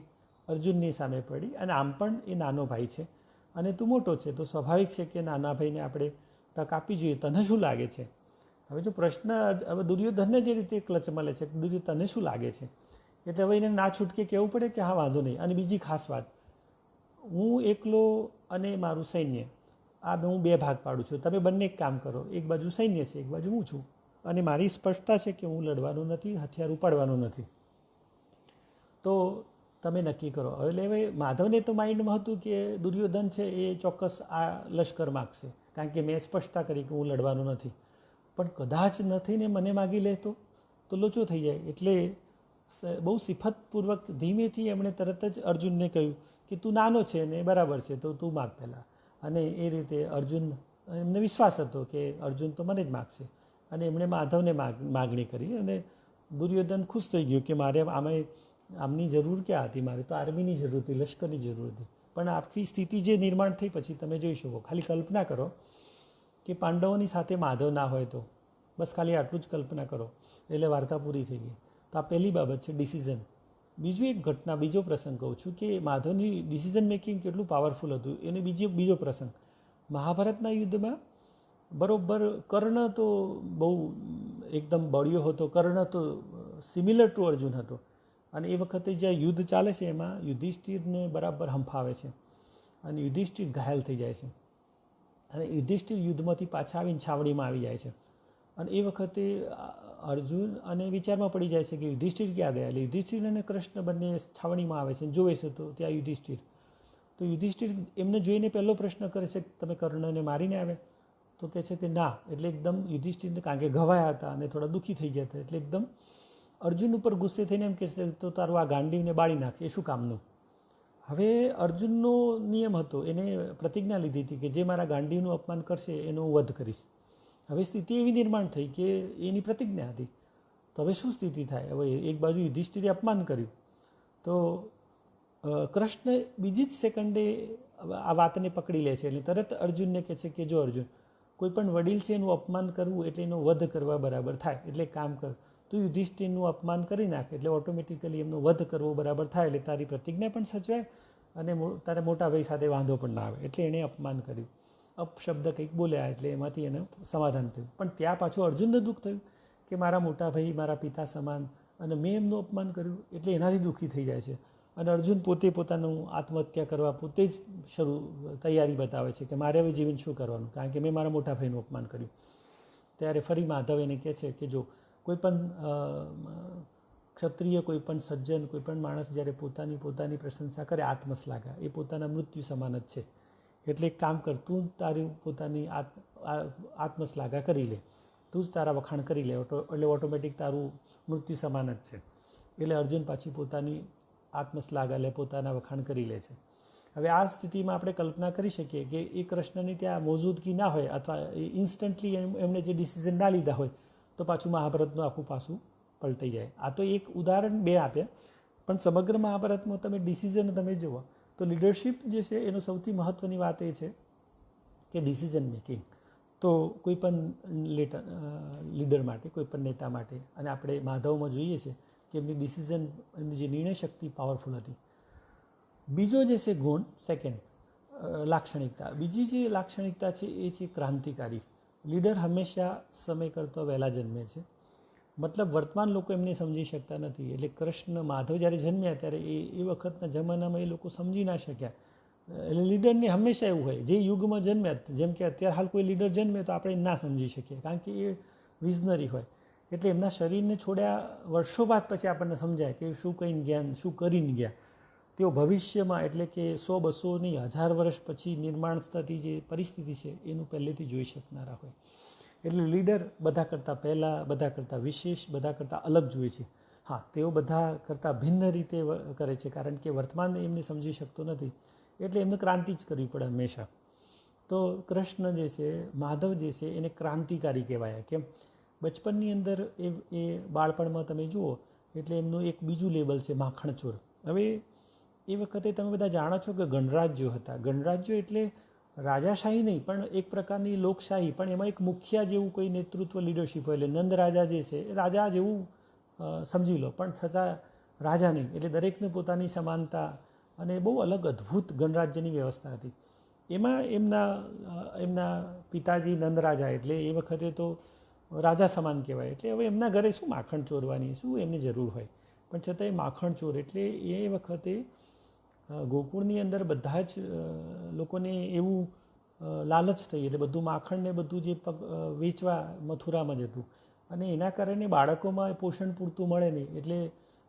A: અર્જુનની સામે પડી અને આમ પણ એ નાનો ભાઈ છે અને તું મોટો છે તો સ્વાભાવિક છે કે નાના ભાઈને આપણે તક આપવી જોઈએ. તને શું લાગે છે? હવે જો પ્રશ્ન હવે દુર્યોધનને જે રીતે ક્લચમાં લે છે દુર્યોધન તને શું લાગે છે એટલે હવે એને ના છૂટકે કહેવું પડે કે હા વાંધો નહીં. અને બીજી ખાસ વાત, હું એકલો અને મારું સૈન્ય હું બે ભાગ પાડું છું. તમે બંને એક કામ કરો, એક બાજુ સૈન્ય છે એક બાજુ હું છું અને મારી સ્પષ્ટતા છે કે હું લડવાનું નથી, હથિયાર ઉપાડવાનું નથી. તો તમે નક્કી કરો. હવે માધવને તો માઇન્ડમાં હતું કે દુર્યોધન છે એ ચોક્કસ આ લશ્કર માગશે કારણ કે મેં સ્પષ્ટતા કરી કે હું લડવાનું નથી. પણ કદાચ નથીને મને માગી લે તો લોચો થઈ જાય. એટલે બહુ સિફતપૂર્વક ધીમેથી એમણે તરત જ અર્જુનને કહ્યું કે તું નાનો છે ને બરાબર છે તો તું માગ પહેલાં. અને એ રીતે અર્જુન એમને વિશ્વાસ હતો કે અર્જુન તો મને જ માગશે અને એમણે માધવને માગણી કરી અને દુર્યોધન ખુશ થઈ ગયો કે મારે આમની જરૂર ક્યાં હતી? મારે તો આર્મીની જરૂર હતી, લશ્કરની જરૂર હતી. પણ આખી સ્થિતિ જે નિર્માણ થઈ પછી તમે જોઈ શકો. ખાલી કલ્પના કરો કે પાંડવોની સાથે માધવ ના હોય તો બસ ખાલી આટલું જ કલ્પના કરો એટલે વાર્તા પૂરી થઈ ગઈ. તો આ પહેલી બાબત છે ડિસિઝન. બીજો પ્રસંગ કહું છું કે માધવની ડિસિઝન મેકિંગ કેટલું પાવરફુલ હતું. એને બીજો પ્રસંગ મહાભારતના યુદ્ધમાં બરોબર કર્ણ તો બહુ એકદમ બળ્યો હતો. કર્ણ તો સિમિલર ટુ અર્જુન હતો અને એ વખતે જ્યાં યુદ્ધ ચાલે છે એમાં યુધિષ્ઠિરને બરાબર હંફાવે છે અને યુધિષ્ઠિર ઘાયલ થઈ જાય છે અને યુધિષ્ઠિર યુદ્ધમાંથી પાછા આવીને છાવણીમાં આવી જાય છે અને એ વખતે અર્જુન અને વિચારમાં પડી જાય છે કે યુધિષ્ઠિર ક્યાં ગયા? એટલે યુધિષ્ઠિર અને કૃષ્ણ બંને છાવણીમાં આવે છે, જોવે છે તો ત્યાં યુધિષ્ઠિર. તો યુધિષ્ઠિર એમને જોઈને પહેલો પ્રશ્ન કરે છે તમે કર્ણને મારીને આવે? તો કહે છે કે ના. એટલે એકદમ યુધિષ્ઠિરને કારણ કે ઘવાયા હતા અને થોડા દુઃખી થઈ ગયા હતા એટલે એકદમ અર્જુન ઉપર ગુસ્સે થઈને એમ કહેશે તો તારું આ ગાંડીવને બાળી નાખે, એ શું કામનું? હવે અર્જુનનો નિયમ હતો, એને પ્રતિજ્ઞા લીધી હતી કે જે મારા ગાંડીવનું અપમાન કરશે એનો હું વધ કરીશ. હવે સ્થિતિ એવી નિર્માણ થઈ કે એની પ્રતિજ્ઞા હતી. તો હવે શું સ્થિતિ થાય? હવે એક બાજુ યુધિષ્ઠિરે અપમાન કર્યું તો કૃષ્ણ બીજી જ સેકન્ડે આ વાતને પકડી લે છે એટલે તરત અર્જુનને કહે છે કે જો અર્જુન, કોઈ પણ વડીલ છે એનું અપમાન કરવું એટલે એનો વધ કરવા બરાબર થાય. એટલે કામ કર, તું યુધિષ્ઠિરનું અપમાન કરી નાખ એટલે ઓટોમેટિકલી એમનો વધ કરવો બરાબર થાય એટલે તારી પ્રતિજ્ઞા પણ સચવાય અને તારે મોટા ભાઈ સાથે વાંધો પણ ના આવે. એટલે એણે અપમાન કર્યું, અપશબ્દ કંઈક બોલ્યા એટલે એમાંથી એને સમાધાન થયું. પણ ત્યાં પાછું અર્જુનને દુઃખ થયું કે મારા મોટા ભાઈ મારા પિતા સમાન અને મેં એમનું અપમાન કર્યું, એટલે એનાથી દુઃખી થઈ જાય છે. અને અર્જુન પોતે પોતાનું આત્મહત્યા કરવા પોતે જ તૈયારી બતાવે છે કે મારે હવે જીવન શું કરવાનું, કારણ કે મેં મારા મોટા ભાઈનું અપમાન કર્યું. ત્યારે ફરી માધવ એને કહે છે કે જો કોઈ પણ ક્ષત્રિય, કોઈ પણ સજ્જન, કોઈ પણ માણસ જ્યારે પોતાની પ્રશંસા કરે, આત્મશ્લાઘા, એ પોતાના મૃત્યુ સમાન જ છે. એટલે એક કામ કર, તું તારી પોતાની આત્મશ્લાઘા કરી લે, તું જ તારા વખાણ કરી લે, એટલે ઓટોમેટિક તારું મૃત્યુ સમાન જ છે. એટલે અર્જુન પાછી પોતાની આત્મશ્લાઘા લે, પોતાના વખાણ કરી લે છે. હવે આ સ્થિતિમાં આપણે કલ્પના કરી શકીએ કે એ કૃષ્ણની ત્યાં મોજૂદગી ના હોય અથવા ઇન્સ્ટન્ટલી એમણે જે ડિસિઝન ના લીધા હોય તો પાછું મહાભારતનું આખું પાછું પલટાઈ જાય. આ તો એક ઉદાહરણ બે આપ્યા, પણ સમગ્ર મહાભારતમાં તમે ડિસિઝન તમે જુઓ તો લીડરશિપ જે છે એનું સૌથી મહત્ત્વની વાત એ છે કે ડિસિઝન મેકિંગ. તો કોઈ પણ લીડર માટે, કોઈ પણ નેતા માટે, અને આપણે માધવમાં જોઈએ છે કે એમની ડિસિઝન, એમની જે નિર્ણય શક્તિ પાવરફુલ હતી. બીજો જે છે ગુણ, સેકન્ડ લાક્ષણિકતા, બીજી જે લાક્ષણિકતા છે એ છે ક્રાંતિકારી. લીડર હંમેશા સમય કરતો વહેલા જન્મે છે. મતલબ વર્તમાન લોકો એમને સમજી શકતા નથી. એટલે કૃષ્ણ માધવ જ્યારે જન્મ્યા ત્યારે એ વખતના જમાનામાં એ લોકો સમજી ના શક્યા. એટલે લીડરને હંમેશા એવું હોય, જે યુગમાં જન્મ્યા, જેમ કે અત્યારે હાલ કોઈ લીડર જન્મે તો આપણે ના સમજી શકીએ, કારણ કે એ વિઝનરી હોય. એટલે એમના શરીરને છોડ્યા વર્ષો બાદ પછી આપણને સમજાય કે શું કહીને ગયા, શું કરીને ગયા. તેઓ ભવિષ્યમાં, એટલે કે 100-200 નહીં, 1000 વર્ષ પછી નિર્માણ થતી જે પરિસ્થિતિ છે એનું પહેલેથી જોઈ શકનારા હોય. એટલે લીડર બધા કરતાં પહેલાં, બધા કરતાં વિશેષ, બધા કરતાં અલગ જોઈએ છે. હા, તેઓ બધા કરતાં ભિન્ન રીતે કરે છે, કારણ કે વર્તમાન એમને સમજી શકતો નથી, એટલે એમને ક્રાંતિ જ કરવી પડે હંમેશા. તો કૃષ્ણ જે છે, માધવ જે છે, એને ક્રાંતિકારી કહેવાય. કેમ? બચપનની અંદર એ બાળપણમાં તમે જુઓ એટલે એમનું એક બીજું લેબલ છે માખણચોર. હવે એ વખતે તમે બધા જાણો છો કે ગણરાજ્યો હતા. ગણરાજ્યો એટલે રાજાશાહી નહીં, પણ એક પ્રકારની લોકશાહી, પણ એમાં એક મુખિયા જેવું કોઈ નેતૃત્વ, લીડરશિપ હોય. એટલે નંદ રાજા જે છે એ રાજા જેવું સમજી લો, પણ છતાં રાજા નહીં. એટલે દરેકને પોતાની સમાનતા અને બહુ અલગ અદ્ભુત ગણરાજ્યની વ્યવસ્થા હતી. એમાં એમના પિતાજી નંદ રાજા, એટલે એ વખતે તો રાજા સમાન કહેવાય. એટલે હવે એમના ઘરે શું માખણ ચોરવાની, શું એમની જરૂર હોય, પણ છતાં એ માખણ ચોર. એટલે એ વખતે ગોકુળની અંદર બધા જ લોકોને એવું લાલચ થઈ, એટલે બધું માખણ ને બધું જે વેચવા મથુરામાં જતું, અને એના કારણે બાળકોમાં પોષણ પૂરતું મળે નહીં, એટલે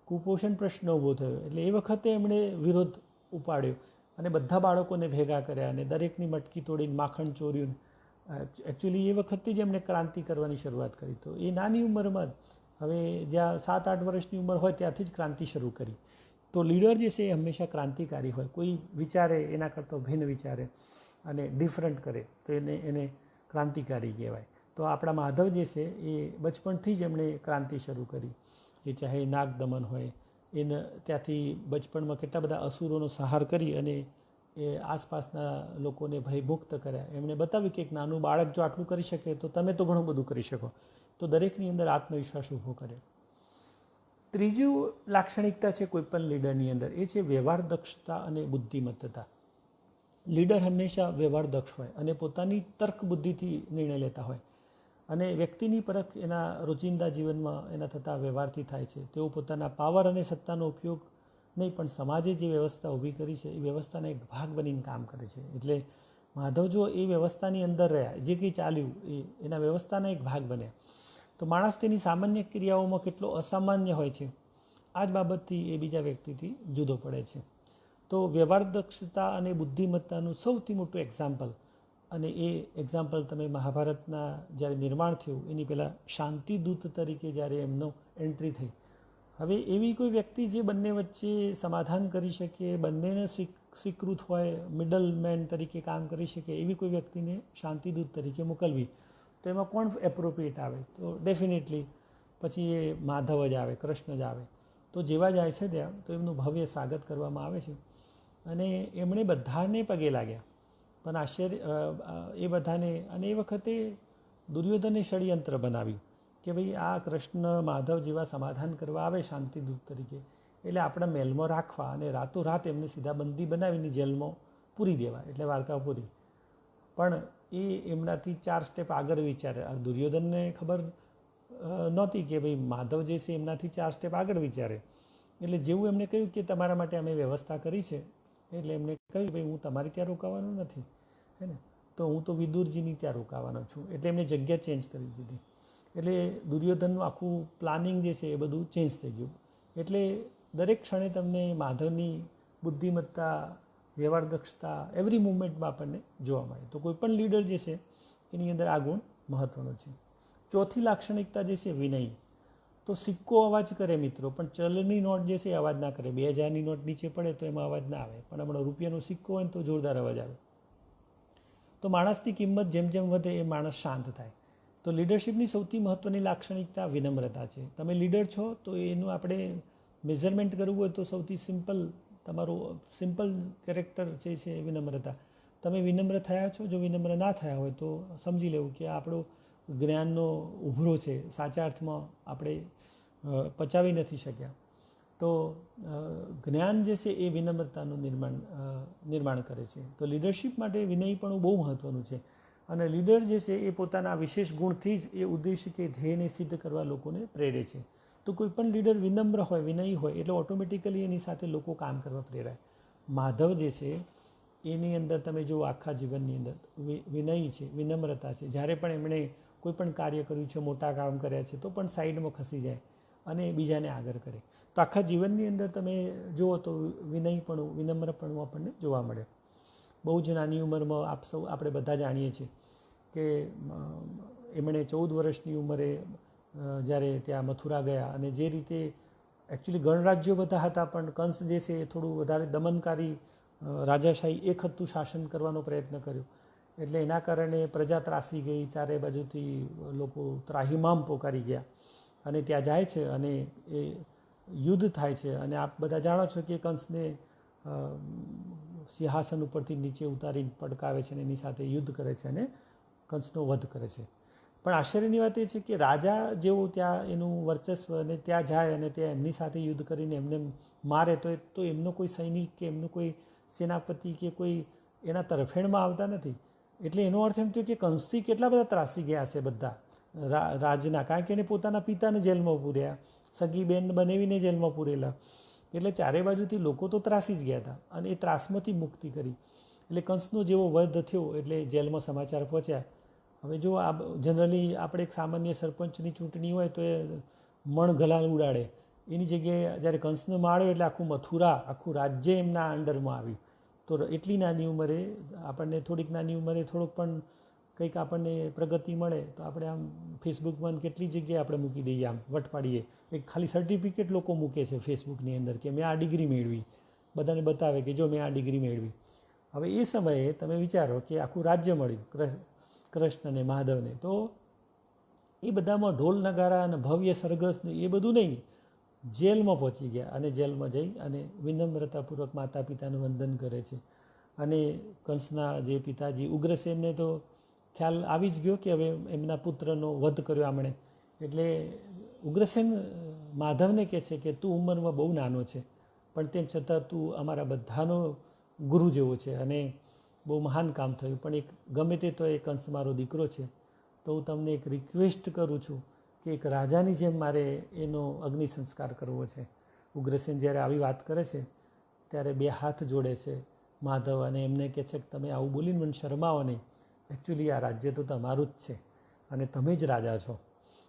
A: કુપોષણ પ્રશ્ન ઊભો થયો. એટલે એ વખતે એમણે વિરોધ ઉપાડ્યો અને બધા બાળકોને ભેગા કર્યા અને દરેકની મટકી તોડીને માખણ ચોર્યું. એકચ્યુઅલી એ વખતે જ એમણે ક્રાંતિ કરવાની શરૂઆત કરી. તો એ નાની ઉંમરમાં જ, હવે જ્યાં 7-8 વર્ષની ઉંમર હોય ત્યાંથી જ ક્રાંતિ શરૂ કરી. તો લીડર જે છે એ હંમેશા ક્રાંતિકારી હોય. કોઈ વિચારે એના કરતાં ભિન્ન વિચારે અને ડિફરન્ટ કરે તો એને ક્રાંતિકારી કહેવાય. તો આપણા માધવ જે છે એ બચપણથી જ એમણે ક્રાંતિ શરૂ કરી. એ ચાહે નાગ દમન હોય, એને ત્યાંથી બચપણમાં કેટલા બધા અસુરોનો સંહાર કરી અને એ આસપાસના લોકોને ભયમુક્ત કર્યા. એમણે બતાવ્યું કે એક નાનું બાળક જો આટલું કરી શકે તો તમે તો ઘણું બધું કરી શકો. તો દરેકની અંદર આત્મવિશ્વાસ ઊભો કરે. ત્રીજું લાક્ષણિકતા છે કોઈપણ લીડરની અંદર, એ છે વ્યવહાર દક્ષતા અને બુદ્ધિમત્તતા. લીડર હંમેશા વ્યવહાર દક્ષ હોય અને પોતાની તર્ક બુદ્ધિથી નિર્ણય લેતા હોય, અને વ્યક્તિની પરખ એના રોજિંદા જીવનમાં એના થતા વ્યવહારથી થાય છે. તેઓ પોતાના પાવર અને સત્તાનો ઉપયોગ નહીં, પણ સમાજે જે વ્યવસ્થા ઊભી કરી છે એ વ્યવસ્થાના એક ભાગ બનીને કામ કરે છે. એટલે માધવ જો એ વ્યવસ્થાની અંદર રહ્યા, જે કંઈ ચાલ્યું એના વ્યવસ્થાના એક ભાગ બન્યા, તો માણસ તેની સામાન્ય ક્રિયાઓમાં કેટલો અસામાન્ય હોય છે, આ જ બાબતથી એ બીજા વ્યક્તિથી જુદો પડે છે. તો વ્યવહાર દક્ષતા અને બુદ્ધિમત્તાનું સૌથી મોટું એક્ઝામ્પલ, અને એ એક્ઝામ્પલ તમે મહાભારતના જ્યારે નિર્માણ થયું એની પહેલાં શાંતિદૂત તરીકે જ્યારે એમનો એન્ટ્રી થઈ. હવે એવી કોઈ વ્યક્તિ જે બંને વચ્ચે સમાધાન કરી શકે, બંનેને સ્વીકૃત હોય, મિડલ મેન તરીકે કામ કરી શકે, એવી કોઈ વ્યક્તિને શાંતિદૂત તરીકે મોકલવી, તો એમાં કોણ એપ્રોપ્રિએટ આવે? તો ડેફિનેટલી પછી એ માધવ જ આવે, કૃષ્ણ જ આવે. તો જેવા જાય છે ત્યાં તો એમનું ભવ્ય સ્વાગત કરવામાં આવે છે, અને એમણે બધાને પગે લાગ્યા. પણ એ બધાને, અને એ વખતે દુર્યોધને ષડયંત્ર બનાવ્યું કે ભાઈ આ કૃષ્ણ માધવ જેવા સમાધાન કરવા આવે શાંતિદૂત તરીકે, એટલે આપણા મહેલમાં રાખવા અને રાતોરાત એમને સીધા બંદી બનાવીને જેલમાં પૂરી દેવા, એટલે વાર્તા પૂરી. પણ એ એમનાથી 4 સ્ટેપ આગળ વિચારે. દુર્યોધનને ખબર નહોતી કે ભાઈ માધવ જે છે એમનાથી 4 સ્ટેપ આગળ વિચારે. એટલે જેવું એમણે કહ્યું કે તમારા માટે અમે વ્યવસ્થા કરી છે, એટલે એમણે કહ્યું ભાઈ હું તમારી ત્યાં રોકાવાનો નથી, હે ને, તો હું તો વિદુરજીની ત્યાં રોકાવાનો છું. એટલે એમને જગ્યા ચેન્જ કરી દીધી. એટલે દુર્યોધનનું આખું પ્લાનિંગ જે છે એ બધું ચેન્જ થઈ ગયું. એટલે દરેક ક્ષણે તમને માધવની બુદ્ધિમત્તા, વ્યવહાર દક્ષતા એવરી મુવમેન્ટમાં આપણને જોવા મળે. તો કોઈ પણ લીડર જે છે એની અંદર આ ગુણ મહત્ત્વનો છે. ચોથી લાક્ષણિકતા જે છે વિનય. તો સિક્કો અવાજ કરે મિત્રો, પણ ચલની નોટ જે છે એ અવાજ ના કરે. 2000ની નોટ નીચે પડે તો એમાં અવાજ ના આવે, પણ હમણાં રૂપિયાનો સિક્કો હોય ને તો જોરદાર અવાજ આવે. તો માણસની કિંમત જેમ જેમ વધે એ માણસ શાંત થાય. તો લીડરશિપની સૌથી મહત્ત્વની લાક્ષણિકતા વિનમ્રતા છે. તમે લીડર છો તો એનું આપણે મેઝરમેન્ટ કરવું હોય તો સૌથી તમારું સિમ્પલ કેરેક્ટર જે છે એ વિનમ્રતા. તમે વિનમ્ર થયા છો, જો વિનમ્ર ના થયા હોય તો સમજી લેવું કે આપણો જ્ઞાનનો ઉભરો છે સાચા અર્થમાં આપણે પચાવી નથી શક્યા. તો જ્ઞાન જે છે એ વિનમ્રતાનું નિર્માણ કરે છે. તો લીડરશિપ માટે વિનય પણ બહુ મહત્ત્વનું છે. અને લીડર જે છે એ પોતાના વિશેષ ગુણથી જ એ ઉદ્દેશ્ય કે ધ્યેયને સિદ્ધ કરવા લોકોને પ્રેરે છે. તો કોઈ પણ લીડર વિનમ્ર હોય, વિનયી હોય એટલે ઓટોમેટિકલી એની સાથે લોકો કામ કરવા પ્રેરાય. માધવ જે છે એની અંદર તમે જો આખા જીવનની અંદર વિનય છે, વિનમ્રતા છે. જ્યારે પણ એમણે કોઈ પણ કાર્ય કર્યું છે, મોટા કામ કર્યા છે, તો પણ સાઈડમાં ખસી જાય અને બીજાને આગળ કરે. તો આખા જીવનની અંદર તમે જુઓ તો વિનયપણું, વિનમ્રપણું આપણને જોવા મળે. બહુ જ નાની ઉંમરમાં આપણે બધા જાણીએ છીએ કે એમણે 14 વર્ષની ઉંમરે જ્યારે ત્યાં મથુરા ગયા અને જે રીતે એકચ્યુઅલી ગણરાજ્યો બધા હતા, પણ કંસ જે છે એ થોડું વધારે દમનકારી રાજાશાહી એકહત્તું શાસન કરવાનો પ્રયત્ન કર્યો. એટલે એના કારણે પ્રજા ત્રાસી ગઈ, ચારે બાજુથી લોકો ત્રાહિમામ પોકારી ગયા અને ત્યાં જાય છે અને એ યુદ્ધ થાય છે. અને આપ બધા જાણો છો કે કંસને સિંહાસન ઉપરથી નીચે ઉતારીને પડકાવે છે અને એની સાથે યુદ્ધ કરે છે અને કંસનો વધ કરે છે. પણ આશ્ચર્યની વાત એ છે કે રાજા જેવો ત્યાં એનું વર્ચસ્વ અને ત્યાં જાય અને ત્યાં એમની સાથે યુદ્ધ કરીને એમને મારે તો એમનો કોઈ સૈનિક કે એમનો કોઈ સેનાપતિ કે કોઈ એના તરફેણમાં આવતા નથી. એટલે એનો અર્થ એમ થયો કે કંસથી કેટલા બધા ત્રાસી ગયા હશે બધા રાજના, કારણ કે એને પોતાના પિતાને જેલમાં પૂર્યા, સગી બેન બનાવીને જેલમાં પૂરેલા. એટલે ચારે બાજુથી લોકો તો ત્રાસી જ ગયા હતા અને એ ત્રાસમાંથી મુક્તિ કરી. એટલે કંસનો જેવો વધ થયો એટલે જેલમાં સમાચાર પહોંચ્યા. હવે જો આ જનરલી આપણે એક સામાન્ય સરપંચની ચૂંટણી હોય તો એ મણ ગલાલ ઉડાડે. એની જગ્યાએ જ્યારે કંસને માળ્યો એટલે આખું મથુરા, આખું રાજ્ય એમના અંડરમાં આવ્યું. તો એટલી નાની ઉંમરે આપણને થોડોક પણ કંઈક આપણને પ્રગતિ મળે તો આપણે આમ ફેસબુકમાં કેટલી જગ્યાએ આપણે મૂકી દઈએ, આમ વટ પાડીએ. એક ખાલી સર્ટિફિકેટ લોકો મૂકે છે ફેસબુકની અંદર કે મેં આ ડિગ્રી મેળવી, બધાને બતાવે કે જો મેં આ ડિગ્રી મેળવી. હવે એ સમયે તમે વિચારો કે આખું રાજ્ય મળ્યું કૃષ્ણ અને માધવને, તો એ બધામાં ઢોલ નગારા અને ભવ્ય સરઘસ ને એ બધું નહીં, જેલમાં પહોંચી ગયા અને જેલમાં જઈ અને વિનમ્રતાપૂર્વક માતા પિતાનું વંદન કરે છે. અને કંસના જે પિતાજી ઉગ્રસેનને તો ખ્યાલ આવી જ ગયો કે હવે એમના પુત્રનો વધ કર્યો આમણે. એટલે ઉગ્રસેન માધવને કહે છે કે તું ઉંમરમાં બહુ નાનો છે, પણ તેમ છતાં તું અમારા બધાનો ગુરુ જેવો છે અને બહુ મહાન કામ થયું. પણ એક ગમે તે તો એ કંસ મારો દીકરો છે, તો હું તમને એક રિક્વેસ્ટ કરું છું કે એક રાજાની જેમ મારે એનો અગ્નિ સંસ્કાર કરવો છે. ઉગ્રસેન જ્યારે આવી વાત કરે છે ત્યારે 2 હાથ જોડે છે માધવ અને એમને કહે છે કે તમે આવું બોલીને મને શરમાવો નહીં. એકચ્યુઅલી આ રાજ્ય તો તમારું જ છે અને તમે જ રાજા છો.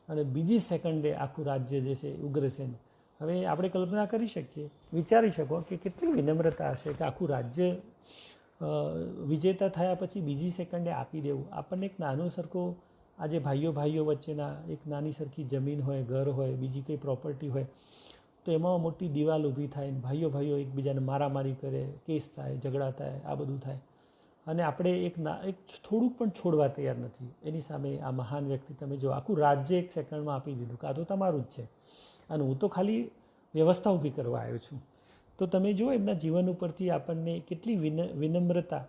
A: અને બીજી સેકન્ડે આખું રાજ્ય જે છે ઉગ્રસેન, હવે આપણે કલ્પના કરી શકીએ, વિચારી શકો કે કેટલી વિનમ્રતા હશે કે આખું રાજ્ય વિજેતા થયા પછી બીજી સેકન્ડે આપી દેવું. આપણને એક નાનો સરખો આજે ભાઈઓ વચ્ચેના એક નાની સરખી જમીન હોય, ઘર હોય, બીજી કંઈ પ્રોપર્ટી હોય, તો એમાં મોટી દિવાલ ઊભી થાય, ભાઈઓ એકબીજાને મારામારી કરે, કેસ થાય, ઝઘડા થાય, આ બધું થાય અને આપણે એક થોડુંક પણ છોડવા તૈયાર નથી. એની સામે આ મહાન વ્યક્તિ તમે જો આખું રાજ્ય એક સેકન્ડમાં આપી દીધું કે આ તો તમારું જ છે અને હું તો ખાલી વ્યવસ્થા ઊભી કરવા આવ્યો છું. તો તમે જુઓ એમના જીવન ઉપરથી આપણને કેટલી વિનમ્રતા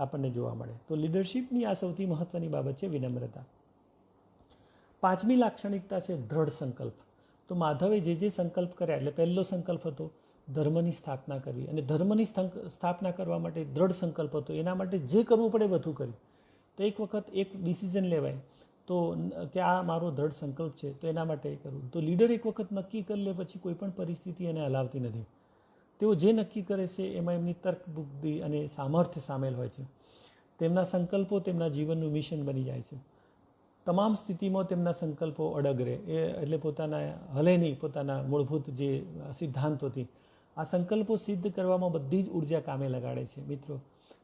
A: આપણને જોવા મળે. તો લીડરશિપની આ સૌથી મહત્ત્વની બાબત છે વિનમ્રતા. 5મી લાક્ષણિકતા છે દ્રઢ સંકલ્પ. તો માધવે જે સંકલ્પ કર્યા, એટલે પહેલો સંકલ્પ હતો ધર્મની સ્થાપના કરવી, અને ધર્મની સ્થાપના કરવા માટે દ્રઢ સંકલ્પ હતો. એના માટે જે કરવું પડે બધું કર્યું. તો એક વખત એક ડિસિઝન લેવાય તો કે આ મારો દ્રઢ સંકલ્પ છે તો એના માટે કરવું. તો લીડર એક વખત નક્કી કરી લે પછી કોઈ પણ પરિસ્થિતિ એને હલાવતી નથી. તેઓ જે નક્કી કરે છે એમાં એમની તર્ક બુદ્ધિ અને સામર્થ્ય સામેલ હોય છે. તેમના સંકલ્પો તેમના જીવનનું મિશન બની જાય છે. તમામ સ્થિતિમાં તેમના સંકલ્પો અડગ રહે એટલે પોતાના હલે નહીં પોતાના મૂળભૂત જે સિદ્ધાંતોથી. આ સંકલ્પો સિદ્ધ કરવામાં બધી જ ઉર્જા કામે લગાડે છે. મિત્રો,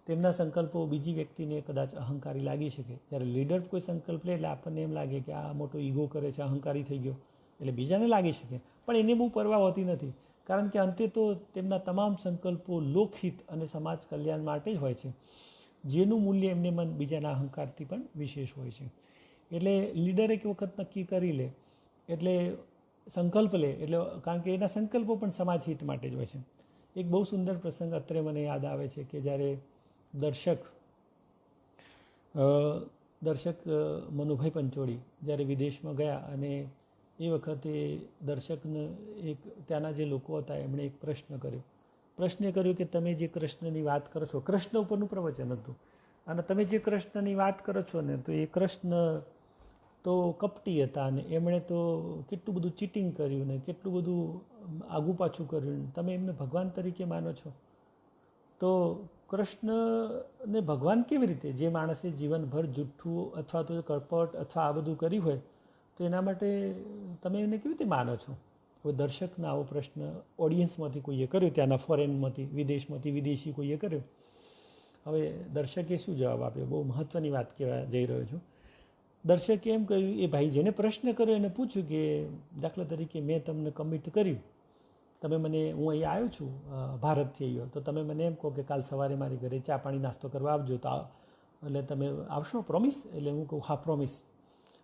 A: તેમના સંકલ્પો બીજી વ્યક્તિને કદાચ અહંકારી લાગી શકે. જ્યારે લીડર કોઈ સંકલ્પ લે એટલે આપણને એમ લાગે કે આ મોટો ઈગો કરે છે, અહંકારી થઈ ગયો, એટલે બીજાને લાગી શકે, પણ એને બહુ પરવા હોતી નથી. કારણ કે અંતે તો તેમના તમામ સંકલ્પો લોકહિત અને સમાજ કલ્યાણ માટે જ હોય છે, જેનું મૂલ્ય એમને મન બીજાના અહંકારથી પણ વિશેષ હોય છે. એટલે લીડર એક વખત નક્કી કરી લે એટલે સંકલ્પ લે એટલે કારણ કે એના સંકલ્પો પણ સમાજ હિત માટે જ હોય છે. એક બહુ સુંદર પ્રસંગ અત્રે મને યાદ આવે છે કે જ્યારે દર્શક મનુભાઈ પંચોળી જ્યારે વિદેશમાં ગયા અને એ વખતે દર્શકને એક ત્યાંના જે લોકો હતા એમણે એક પ્રશ્ન કર્યો કે તમે જે કૃષ્ણની વાત કરો છો, કૃષ્ણ ઉપરનું પ્રવચન હતું, અને તમે જે કૃષ્ણની વાત કરો છો ને તો એ કૃષ્ણ તો કપટી હતા અને એમણે તો કેટલું બધું ચીટિંગ કર્યું ને કેટલું બધું આગું પાછું કર્યું, તમે એમને ભગવાન તરીકે માનો છો? તો કૃષ્ણને ભગવાન કેવી રીતે? જે માણસે જીવનભર જુઠ્ઠું અથવા તો કપટ અથવા આ બધું કર્યું હોય તો એના માટે તમે એને કેવી રીતે માનો છો? હવે દર્શકના આવો પ્રશ્ન ઓડિયન્સમાંથી કોઈએ કર્યો, ત્યાંના ફોરેનમાંથી વિદેશી કોઈએ કર્યો. હવે દર્શકે શું જવાબ આપ્યો? બહુ મહત્ત્વની વાત કહેવા જઈ રહ્યો છું. દર્શકે એમ કહ્યું, એ ભાઈ જેને પ્રશ્ન કર્યો એને પૂછ્યું કે દાખલા તરીકે મેં તમને કમિટ કર્યું, તમે મને, હું અહીંયા આવ્યો છું ભારતથી આવ્યો, તો તમે મને એમ કહો કે કાલ સવારે મારી ઘરે ચા પાણી નાસ્તો કરવા આવજો, તો એટલે તમે આવશો? પ્રોમિસ? એટલે હું કહું હા પ્રોમિસ.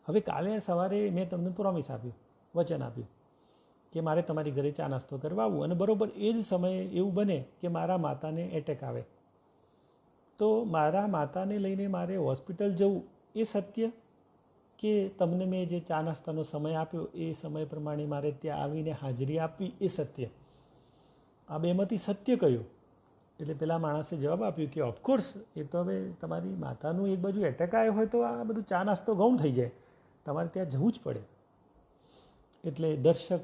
A: હવે કાલે સવારે મેં તમને પ્રોમિસ આપ્યું, વચન આપ્યું કે મારે તમારી ઘરે ચા નાસ્તો કરવા આવવું, અને બરાબર એ જ સમયે એવું બને કે મારા માતાને એટેક આવે, તો મારા માતાને લઈને મારે હોસ્પિટલ જવું એ સત્ય, કે તમને મેં જે ચા નાસ્તાનો સમય આપ્યો એ સમય પ્રમાણે મારે ત્યાં આવીને હાજરી આપવી એ સત્ય? આ બેમાંથી સત્ય કયું? એટલે પેલા માણસે જવાબ આપ્યો કે ઓફકોર્સ એ તો હવે તમારી માતાનું એક બાજુ એટેક આવ્યો હોય તો આ બધું ચા નાસ્તો ગૌણ થઈ જાય, તમારે ત્યાં જવું જ પડે. એટલે દર્શક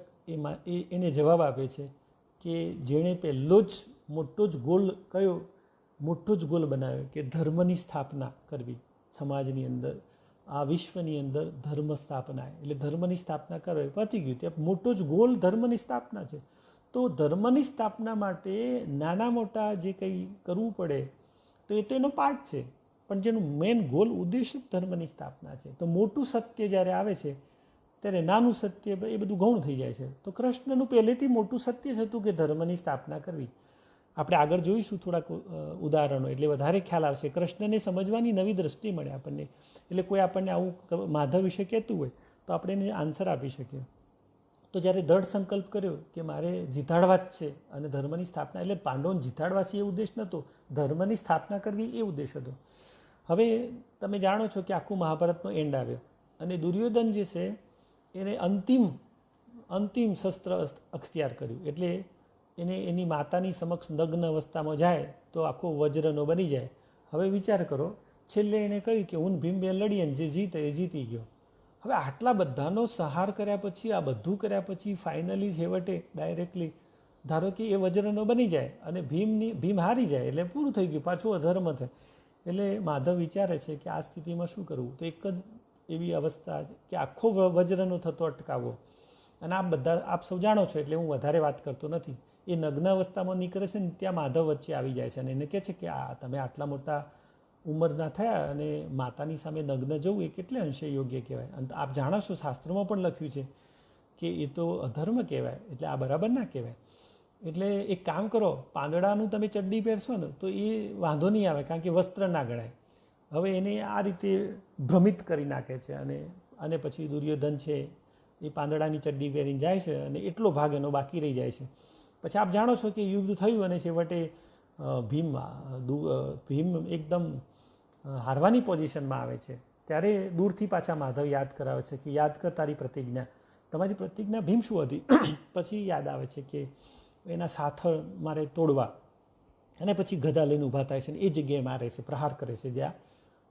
A: એને જવાબ આપે છે કે જેણે પહેલો જ મોટો જ ગોલ બનાવ્યો કે ધર્મની સ્થાપના કરવી સમાજની અંદર, આ વિશ્વની અંદર ધર્મ સ્થાપના, એટલે ધર્મની સ્થાપના કરવી, પતી ગયું. ત્યાં મોટો જ ગોલ ધર્મની સ્થાપના છે. તો ધર્મની સ્થાપના માટે નાના મોટા જે કંઈ કરવું પડે તો એ તો એનો પાર્ટ છે, પણ જેનું મેઇન ગોલ ઉદ્દેશ ધર્મની સ્થાપના છે. તો મોટું સત્ય જ્યારે આવે છે ત્યારે નાનું સત્ય એ બધું ગૌણ થઈ જાય છે. તો કૃષ્ણનું પહેલેથી મોટું સત્ય જ હતું કે ધર્મની સ્થાપના કરવી. આપણે આગળ જોઈશું થોડાક ઉદાહરણો એટલે વધારે ખ્યાલ આવશે. કૃષ્ણને સમજવાની નવી દ્રષ્ટિ મળે આપણને. એટલે કોઈ આપણને આવું માધવ વિશે કહેતું હોય તો આપણે એને આન્સર આપી શકીએ. તો જ્યારે દ્રઢ સંકલ્પ કર્યો કે મારે જીતાડવા જ છે અને ધર્મની સ્થાપના, એટલે પાંડવોને જીતાડવા છે એ ઉદ્દેશ નહોતો, ધર્મની સ્થાપના કરવી એ ઉદ્દેશ હતો. હવે તમે જાણો છો કે આખું મહાભારતનો એન્ડ આવ્યો અને દુર્યોધન જે છે એને અંતિમ શસ્ત્ર અખ્તિયાર કર્યું, એટલે એને એની માતાની સમક્ષ નગ્ન અવસ્થામાં જાય તો આખો વજ્રનો બની જાય. હવે વિચાર કરો, છેલ્લે એણે કહ્યું કે હું ભીમ બે લડીએ જે જીતે એ જીતી ગયો. હવે આટલા બધાનો સહાર કર્યા પછી, આ બધું કર્યા પછી ફાઇનલી છેવટે ડાયરેક્ટલી ધારો કે એ વજ્રનો બની જાય અને ભીમ હારી જાય એટલે પૂરું થઈ ગયું, પાછું અધર્મ થાય. એટલે માધવ વિચારે છે કે આ સ્થિતિમાં શું કરવું? તો એક જ એવી અવસ્થા કે આખો વજ્રનો થતો અટકાવવો. અને આપ સૌ જાણો છો એટલે હું વધારે વાત કરતો નથી. એ નગ્ન અવસ્થામાં નીકળે છે ને ત્યાં માધવ વચ્ચે આવી જાય છે અને એને કહે છે કે આ તમે આટલા મોટા ઉંમરના થયા અને માતાની સામે નગ્ન જવું એ કેટલે અંશે યોગ્ય કહેવાય? અને આપ જાણો છો શાસ્ત્રોમાં પણ લખ્યું છે કે એ તો અધર્મ કહેવાય, એટલે આ બરાબર ના કહેવાય. એટલે એક કામ કરો, પાંદડાનું તમે ચડ્ડી પહેરશો ને તો એ વાંધો નહીં આવે કારણ કે વસ્ત્ર ના ગણાય. હવે એને આ રીતે ભ્રમિત કરી નાખે છે અને પછી દુર્યોધન છે એ પાંદડાની ચડ્ડી પહેરીને જાય છે અને એટલો ભાગ એનો બાકી રહી જાય છે. પછી આપ જાણો છો કે યુદ્ધ થયું અને છેવટે ભીમ એકદમ હારવાની પોઝિશનમાં આવે છે. ત્યારે દૂરથી પાછા માધવ યાદ કરાવે છે કે યાદ કર તારી પ્રતિજ્ઞા, તમારી પ્રતિજ્ઞા ભીમ શું હતી? પછી યાદ આવે છે કે એના સાથળ મારે તોડવા, અને પછી ગદા લઈને ઊભા થાય છે અને એ જગ્યાએ મારે છે, પ્રહાર કરે છે જ્યાં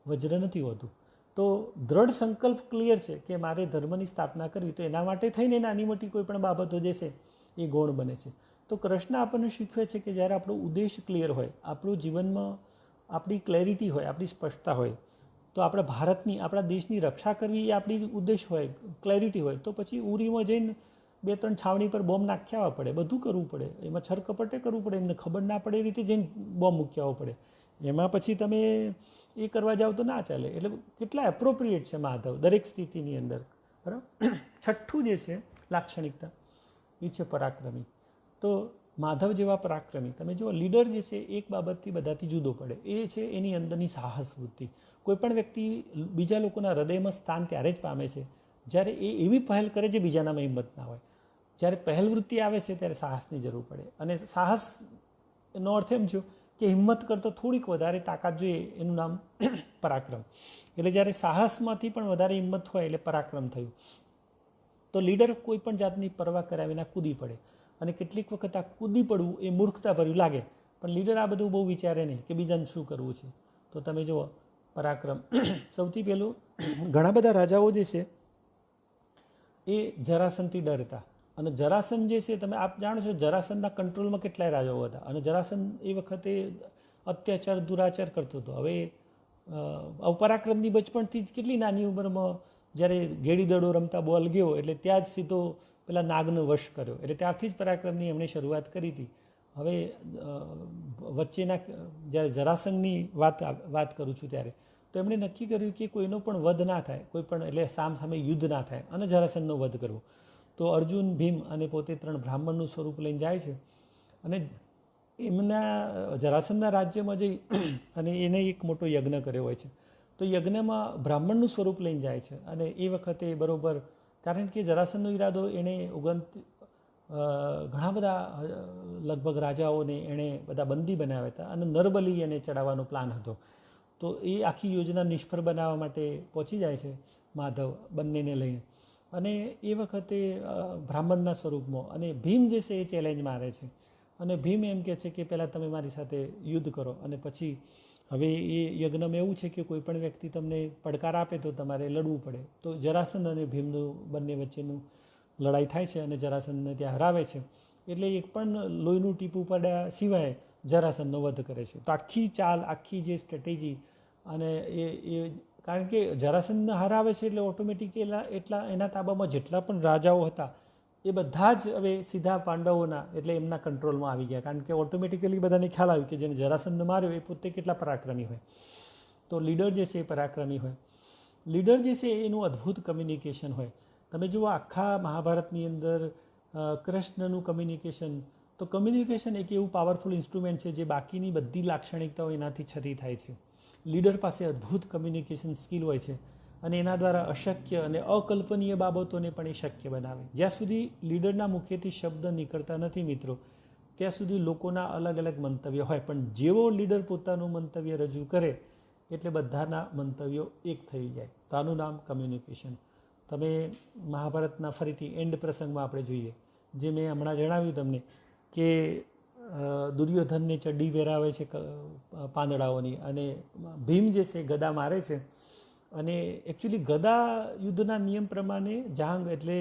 A: વજ્ર નથી હોતું. તો તો દ્રઢ સંકલ્પ ક્લિયર છે કે મારે ધર્મની સ્થાપના કરવી, તો એના માટે થઈને નાની મોટી કોઈ પણ બાબતો જે છે એ ગૌણ બને છે. તો કૃષ્ણ આપણને શીખવે છે કે જ્યારે આપણો ઉદ્દેશ ક્લિયર હોય, આપણું જીવનમાં આપણી ક્લેરિટી હોય, આપણી સ્પષ્ટતા હોય, તો આપણા ભારતની, આપણા દેશની રક્ષા કરવી એ આપણી ઉદ્દેશ હોય, ક્લેરિટી હોય, તો પછી ઉરીમાં જઈને 2-3 છાવણી પર બોમ્બ નાખી આવવા પડે, બધું કરવું પડે, એમાં છરકપટે કરવું પડે, એમને ખબર ના પડે એ રીતે જઈને બોમ્બ મૂકી આવવો પડે. એમાં પછી તમે એ કરવા જાઓ તો ના ચાલે. એટલે કેટલા એપ્રોપ્રિએટ છે માધવ દરેક સ્થિતિની અંદર, બરાબર. છઠ્ઠું જે છે લાક્ષણિકતા એ છે પરાક્રમી. તો માધવ જેવા પરાક્રમી, તમે જુઓ લીડર જે છે એક બાબતથી બધાથી જુદો પડે, એ છે એની અંદરની સાહસ વૃત્તિ. કોઈ પણ વ્યક્તિ બીજા લોકોના હૃદયમાં સ્થાન ત્યારે જ પામે છે જ્યારે એ એવી પહેલ કરે જે બીજાનામાં હિંમત ના હોય. જ્યારે પહેલ વૃત્તિ આવે છે ત્યારે સાહસની જરૂર પડે, અને સાહસનો અર્થ એમ છે કે હિંમત કરતો થોડીક વધારે તાકાત જોઈએ, એનું નામ પરાક્રમ. એટલે જ્યારે સાહસમાંથી પણ વધારે હિંમત હોય એટલે પરાક્રમ થયું. તો લીડર કોઈ પણ જાતની પરવા કર્યા વિના કૂદી પડે, અને કેટલીક વખત આ કૂદી પડવું એ મૂર્ખતા ભર્યું લાગે, પણ લીડર આ બધું બહુ વિચારે નહીં કે બીજાને શું કરવું છે. તો તમે જુઓ પરાક્રમ. સૌથી પહેલું, ઘણા બધા રાજાઓ જે છે એ જરાસંધથી ડરતા, અને જરાસંધ જે છે તમે આપ જાણો છો જરાસંધના કંટ્રોલમાં કેટલાય રાજાઓ હતા, અને જરાસંધ એ વખતે અત્યાચાર દુરાચાર કરતો હતો. હવે પરાક્રમની બચપણથી જ કેટલી નાની ઉંમરમાં જ્યારે ગેડી દડો રમતા બોલ ગયો એટલે ત્યાં જ સીધો પેલા નાગનો વશ કર્યો, એટલે ત્યારથી જ પરાક્રમની એમણે શરૂઆત કરી હતી. હવે વચ્ચેના જ્યારે જરાસંઘની વાત કરું છું ત્યારે તો એમણે નક્કી કર્યું કે કોઈનો પણ વધ ના થાય, કોઈ પણ એટલે સામે યુદ્ધ ના થાય, અને જરાસંઘનો વધ કરવો. તો અર્જુન, ભીમ અને પોતે 3 બ્રાહ્મણનું સ્વરૂપ લઈને જાય છે, અને એમના જરાસંઘના રાજ્યમાં જઈ અને એને એક મોટો યજ્ઞ કર્યો હોય છે. તો યજ્ઞમાં બ્રાહ્મણનું સ્વરૂપ લઈને જાય છે, અને એ વખતે બરોબર, કારણ કે જરાસંઘનો ઈરાદો એણે ઘણા બધા લગભગ રાજાઓને એણે બધા બંદી બનાવ્યા હતા, અને નરબલી એને ચડાવવાનો પ્લાન હતો. તો એ આખી યોજના નિષ્ફળ બનાવવા માટે પહોંચી જાય છે માધવ બંનેને લઈને, અને એ વખતે બ્રાહ્મણના સ્વરૂપમાં, અને ભીમ જે છે એ ચેલેન્જ મારે છે, અને ભીમ એમ કહે છે કે પહેલાં તમે મારી સાથે યુદ્ધ કરો, અને પછી હવે એ યજ્ઞમાં એવું છે કે કોઈ પણ વ્યક્તિ તમને પડકાર આપે તો તમારે લડવું પડે. તો જરાસંધ અને ભીમનું બંને વચ્ચેનું લડાઈ થાય છે, અને જરાસંધને ત્યાં હરાવે છે. એટલે એક પણ લોહીનું ટીપું પડ્યા સિવાય જરાસંધનો વધ કરે છે. તો આખી ચાલ, આખી જે સ્ટ્રેટેજી, અને એ કારણ કે જરાસંધને હરાવે છે એટલે ઓટોમેટિક એટલા એના તાબામાં જેટલા પણ રાજાઓ હતા એ બધા જ હવે સીધા પાંડવોના એટલે એમના કંટ્રોલમાં આવી ગયા, કારણ કે ઓટોમેટિકલી બધાને ખ્યાલ આવ્યું કે જેને જરાસંધ માર્યો એ પોતે કેટલા પરાક્રમી હોય. તો લીડર જે છે એ પરાક્રમી હોય. લીડર જે છે એનું અદ્ભુત કમ્યુનિકેશન હોય. તમે જુઓ આખા મહાભારતની અંદર કૃષ્ણનું કમ્યુનિકેશન, તો કમ્યુનિકેશન એક એવું પાવરફુલ ઇન્સ્ટ્રુમેન્ટ છે જે બાકીની બધી લાક્ષણિકતાઓ એનાથી છતી થાય છે. લીડર પાસે અદ્ભુત કમ્યુનિકેશન સ્કિલ હોય છે, અને એના દ્વારા અશક્ય અને અકલ્પનીય બાબતોને પણ એ શક્ય બનાવે. જ્યાં સુધી લીડરના મુખેથી શબ્દ નીકળતા નથી મિત્રો, ત્યાં સુધી લોકોના અલગ અલગ મંતવ્ય હોય, પણ જેવો લીડર પોતાનું મંતવ્ય રજૂ કરે એટલે બધાના મંતવ્યો એક થઈ જાય. તો આનું નામ કમ્યુનિકેશન. તમે મહાભારતના ફરીથી એન્ડ પ્રસંગમાં આપણે જોઈએ, જે મેં હમણાં જણાવ્યું તમને કે દુર્યોધનને ચડ્ડી પહેરાવે છે પાંદડાઓની, અને ભીમ જે છે ગદા મારે છે, અને એકચ્યુઅલી ગદા યુદ્ધના નિયમ પ્રમાણે જાંગ એટલે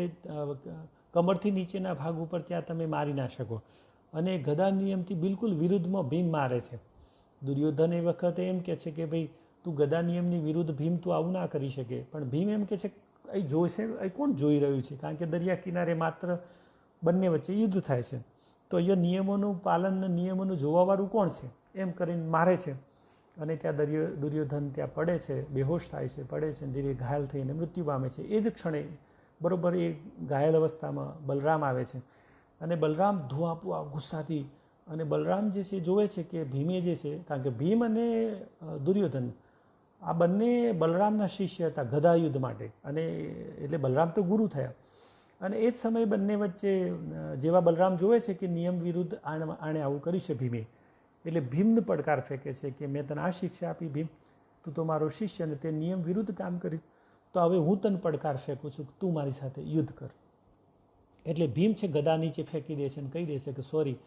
A: કમરથી નીચેના ભાગ ઉપર ત્યાં તમે મારી ના શકો, અને ગદા નિયમથી બિલકુલ વિરુદ્ધમાં ભીમ મારે છે. દુર્યોધન એ વખતે એમ કહે છે કે ભાઈ તું ગદા નિયમની વિરુદ્ધ ભીમ તું આવું ના કરી શકે, પણ ભીમ એમ કહે છે અહીં જોઈશે, અહીં કોણ જોઈ રહ્યું છે, કારણ કે દરિયા કિનારે માત્ર બંને વચ્ચે યુદ્ધ થાય છે, તો અહીંયા નિયમોનું પાલન, નિયમોનું જોવાવાળું કોણ છે, એમ કરીને મારે છે. અને ત્યાં દુર્યોધન ત્યાં પડે છે, બેહોશ થાય છે, પડે છે, ધીરે ઘાયલ થઈને મૃત્યુ પામે છે. એ જ ક્ષણે બરાબર એ ઘાયલ અવસ્થામાં બલરામ આવે છે, અને બલરામ ધુઆપુઆ ગુસ્સાથી, અને બલરામ જે છે જોવે છે કે ભીમે જે છે, કારણ કે ભીમ અને દુર્યોધન આ બંને બલરામના શિષ્ય હતા ગદા યુદ્ધ માટે, અને એટલે બલરામ તો ગુરુ થયા, અને એ જ સમયે બંને વચ્ચે જેવા બલરામ જોવે છે કે નિયમ વિરુદ્ધ આણે આવું કર્યું છે ભીમે, એટલે ભીમને પડકાર ફેંકે છે કે મેં તને આ શિક્ષા આપી ભીમ, તું તો મારો શિષ્ય અને તે નિયમ વિરુદ્ધ કામ કર્યું, તો હવે હું તને પડકાર ફેંકું છું, તું મારી સાથે યુદ્ધ કર. એટલે ભીમ છે ગદા નીચે ફેંકી દે છે અને કહી દે છે કે સોરી,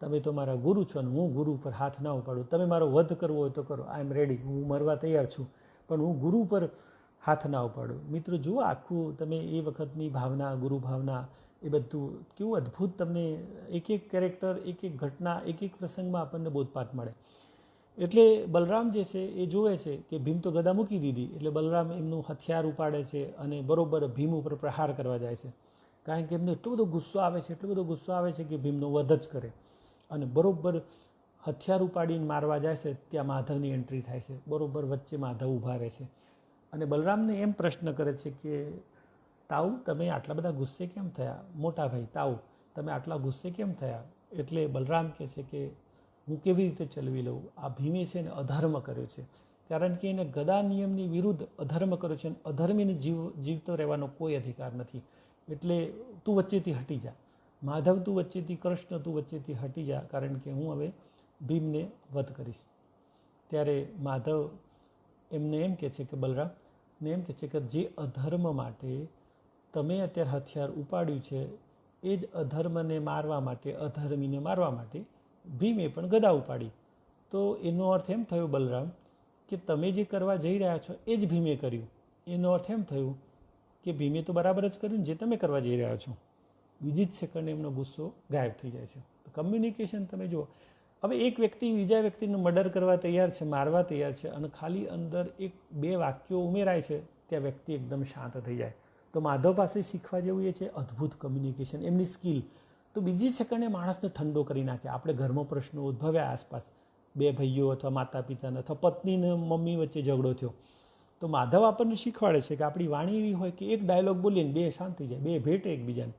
A: તમે તો મારા ગુરુ છો અને હું ગુરુ પર હાથ ના ઉપાડું, તમે મારો વધ કરવો હોય તો કરો, આઈ એમ રેડી, હું મરવા તૈયાર છું, પણ હું ગુરુ પર હાથ ના ઉપાડો. મિત્રો જુઓ આખું તમે એ વખતની ભાવના, ગુરુ ભાવના, એ બધું કેવું અદ્ભુત તમને એક એક કેરેક્ટર, એક એક ઘટના, એક એક પ્રસંગમાં આપણને બોધપાઠ મળે. એટલે બલરામ જે છે એ જોવે છે કે ભીમ તો ગદા મૂકી દીધી, એટલે બલરામ એમનું હથિયાર ઉપાડે છે અને બરોબર ભીમ ઉપર પ્રહાર કરવા જાય છે. કારણ કે એમને એટલો બધો ગુસ્સો આવે છે, એટલો બધો ગુસ્સો આવે છે કે ભીમનો વધ જ કરે. અને બરોબર હથિયાર ઉપાડીને મારવા જાય છે ત્યાં માધવની એન્ટ્રી થાય છે. બરોબર વચ્ચે માધવ ઊભા રહે છે અને બલરામને એમ પ્રશ્ન કરે છે કે તાઉ તમે આટલા બધા ગુસ્સે કેમ થયા? મોટા ભાઈ તાઉ તમે આટલા ગુસ્સે કેમ થયા? એટલે બલરામ કહે છે કે હું કેવી રીતે ચલવી લઉં? આ ભીમે છે ને અધર્મ કર્યો છે, કારણ કે એને ગદા નિયમની વિરુદ્ધ અધર્મ કર્યો છે અને અધર્મીને જીવતો રહેવાનો કોઈ અધિકાર નથી. એટલે તું વચ્ચેથી હટી જા માધવ, તું વચ્ચેથી, કૃષ્ણ તું વચ્ચેથી હટી જા, કારણ કે હું હવે ભીમને વધ કરીશ. ત્યારે માધવ એમને એમ કહે છે કે બલરામને એમ કહે છે કે જે અધર્મ માટે તમે અત્યારે હથિયાર ઉપાડ્યું છે એ જ અધર્મને મારવા માટે, અધર્મીને મારવા માટે ભીમે પણ ગદા ઉપાડી. તો એનો અર્થ એમ થયો બલરામ કે તમે જે કરવા જઈ રહ્યા છો એ જ ભીમે કર્યું. એનો અર્થ એમ થયું કે ભીમે તો બરાબર જ કર્યું જે તમે કરવા જઈ રહ્યા છો. બીજી જ સેકન્ડ એમનો ગુસ્સો ગાયબ થઈ જાય છે. કમ્યુનિકેશન તમે જુઓ, હવે એક વ્યક્તિ બીજા વ્યક્તિનું મર્ડર કરવા તૈયાર છે, મારવા તૈયાર છે, અને ખાલી અંદર એક બે વાક્યો ઉમેરાય છે ત્યાં વ્યક્તિ એકદમ શાંત થઈ જાય. તો માધવ પાસે શીખવા જેવું એ છે અદ્ભુત કમ્યુનિકેશન, એમની સ્કિલ. તો બીજી સેકન્ડે માણસને ઠંડો કરી નાખે. આપણે ઘરમાં પ્રશ્નો ઉદ્ભવ્યા આસપાસ, બે ભાઈઓ અથવા માતા પિતાના અથવા પત્ની અને મમ્મી વચ્ચે ઝઘડો થયો, તો માધવ આપણને શીખવાડે છે કે આપણી વાણી એવી હોય કે એક ડાયલોગ બોલીને બે શાંત થઈ જાય, બે ભેટે એકબીજાને.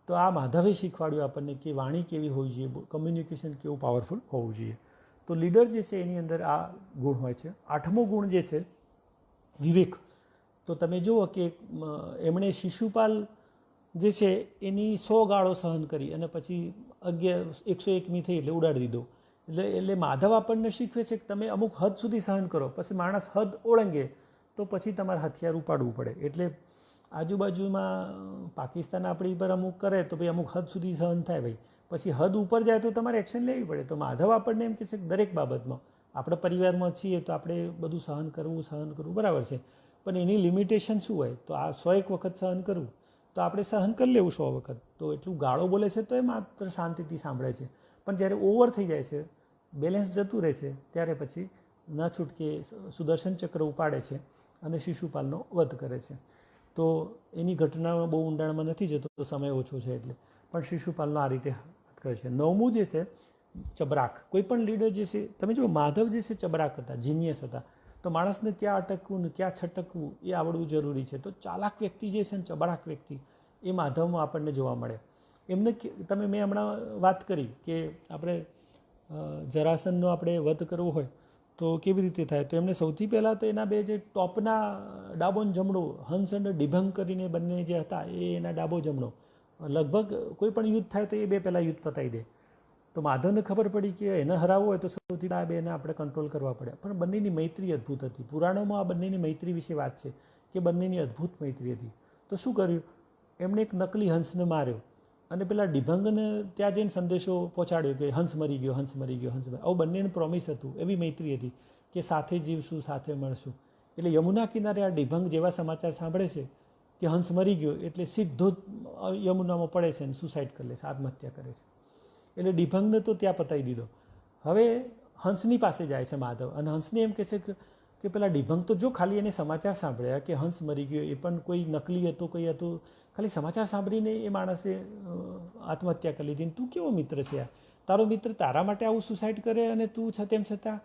A: તો આ માધવે શીખવાડ્યું આપણને કે વાણી કેવી હોવી જોઈએ, કમ્યુનિકેશન કેવું પાવરફુલ હોવું જોઈએ. તો લીડર જે છે એની અંદર આ ગુણ હોય છે. 8મો ગુણ જે છે વિવેક. તો તમે જુઓ કે એમણે શિશુપાલ જે છે એની 100 ગાળો સહન કરી અને પછી 101મી થઈ એટલે ઉડાડી દીધો. એટલે માધવ આપણને શીખવે છે કે તમે અમુક હદ સુધી સહન કરો, પછી માણસ હદ ઓળંગે તો પછી તમારે હથિયાર ઉપાડવું પડે. એટલે આજુબાજુમાં પાકિસ્તાન આપણી પર અમુક કરે તો ભાઈ અમુક હદ સુધી સહન થાય, ભાઈ પછી હદ ઉપર જાય તો તમારે એક્શન લેવી પડે. તો માધવ આપણને એમ કહે છે કે દરેક બાબતમાં આપણે પરિવારમાં છીએ તો આપણે બધું સહન કરવું બરાબર છે, પણ એની લિમિટેશન શું હોય? તો આ 101 વખત સહન કરવું તો આપણે સહન કરી લેવું 100 વખત. તો એટલું ગાળો બોલે છે તો એ માત્ર શાંતિથી સાંભળે છે, પણ જ્યારે ઓવર થઈ જાય છે, બેલેન્સ જતું રહે છે, ત્યારે પછી ન છૂટકે સુદર્શન ચક્ર ઉપાડે છે અને શિશુપાલનો વધ કરે છે. તો એની ઘટનામાં બહુ ઊંડાણમાં નથી જતો, તો સમય ઓછો છે એટલે, પણ શિશુપાલનો આ રીતે કરે છે. 9મું જે છે ચબરાક. કોઈ પણ લીડર જે છે, તમે જો માધવ જે છે ચબરાક હતા, જીનિયસ હતા. તો માણસને ક્યાં અટકવું ને ક્યાં છટકવું એ આવડવું જરૂરી છે. તો ચાલાક વ્યક્તિ જે છે ને ચબરાક વ્યક્તિ એ માધવમાં આપણને જોવા મળે. એમને મેં હમણાં વાત કરી કે આપણે જરાસંધનો આપણે વધ કરવો હોય તો કેવી રીતે થાય? તો એમને સૌથી પહેલાં તો એના બે જે ટોપના ડાબો ને જમણો, હંસ અને ડિભંગ કરીને બંને જે હતા એ એના ડાબો જમણો, લગભગ કોઈ પણ યુદ્ધ થાય તો એ બે પહેલાં યુદ્ધ પતાવી દે. તો માધવને ખબર પડી કે એને હરાવવું હોય તો સૌથી આ બેને આપણે કંટ્રોલ કરવા પડે. પણ બંનેની મૈત્રી અદ્ભુત હતી. પુરાણોમાં આ બંનેની મૈત્રી વિશે વાત છે કે બંનેની અદ્ભુત મૈત્રી હતી. તો શું કર્યું? એમણે એક નકલી હંસને માર્યો અને પેલા ડિભંગને ત્યાં જઈને સંદેશો પહોંચાડ્યો કે હંસ મરી ગયો, હંસ મરી ગયો, હંસ મરી. આવું બંનેને પ્રોમિસ હતું, એવી મૈત્રી હતી કે સાથે જીવશું, સાથે મળશું. એટલે યમુના કિનારે આ ડિભંગ જેવા સમાચાર સાંભળે છે કે હંસ મરી ગયો એટલે સીધો જ યમુનામાં પડે છે અને સુસાઇડ કરી લે છે, આત્મહત્યા કરે છે. એટલે ડિભંગને તો ત્યાં પતાવી દીધો. હવે હંસની પાસે જાય છે માધવ અને હંસને એમ કહે છે કે પેલા ડિભંગ તો જો ખાલી એને સમાચાર સાંભળ્યા કે હંસ મરી ગયો, એ પણ કોઈ નકલી હતો, કોઈ હતું, ખાલી સમાચાર સાંભળીને એ માણસે આત્મહત્યા કરી લીધી. તું કેવો મિત્ર છે? તારો મિત્ર તારા માટે આવું સુસાઇડ કરે અને તું તેમ છતાં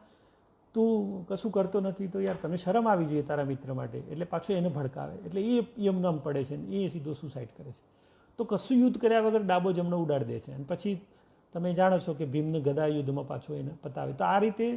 A: તું કશું કરતો નથી, તો યાર તને શરમ આવી જોઈએ તારા મિત્ર માટે. એટલે પાછું એને ભડકાવે, એટલે એ યમનામ પડે છે ને એ સીધો સુસાઇડ કરે છે. તો કશું યુદ્ધ કર્યા વગર ડાબો જમણો ઉડાડી દે છે અને પછી તમે જાણો છો કે ભીમને ગદા યુદ્ધમાં પાછો એને પતાવે. તો આ રીતે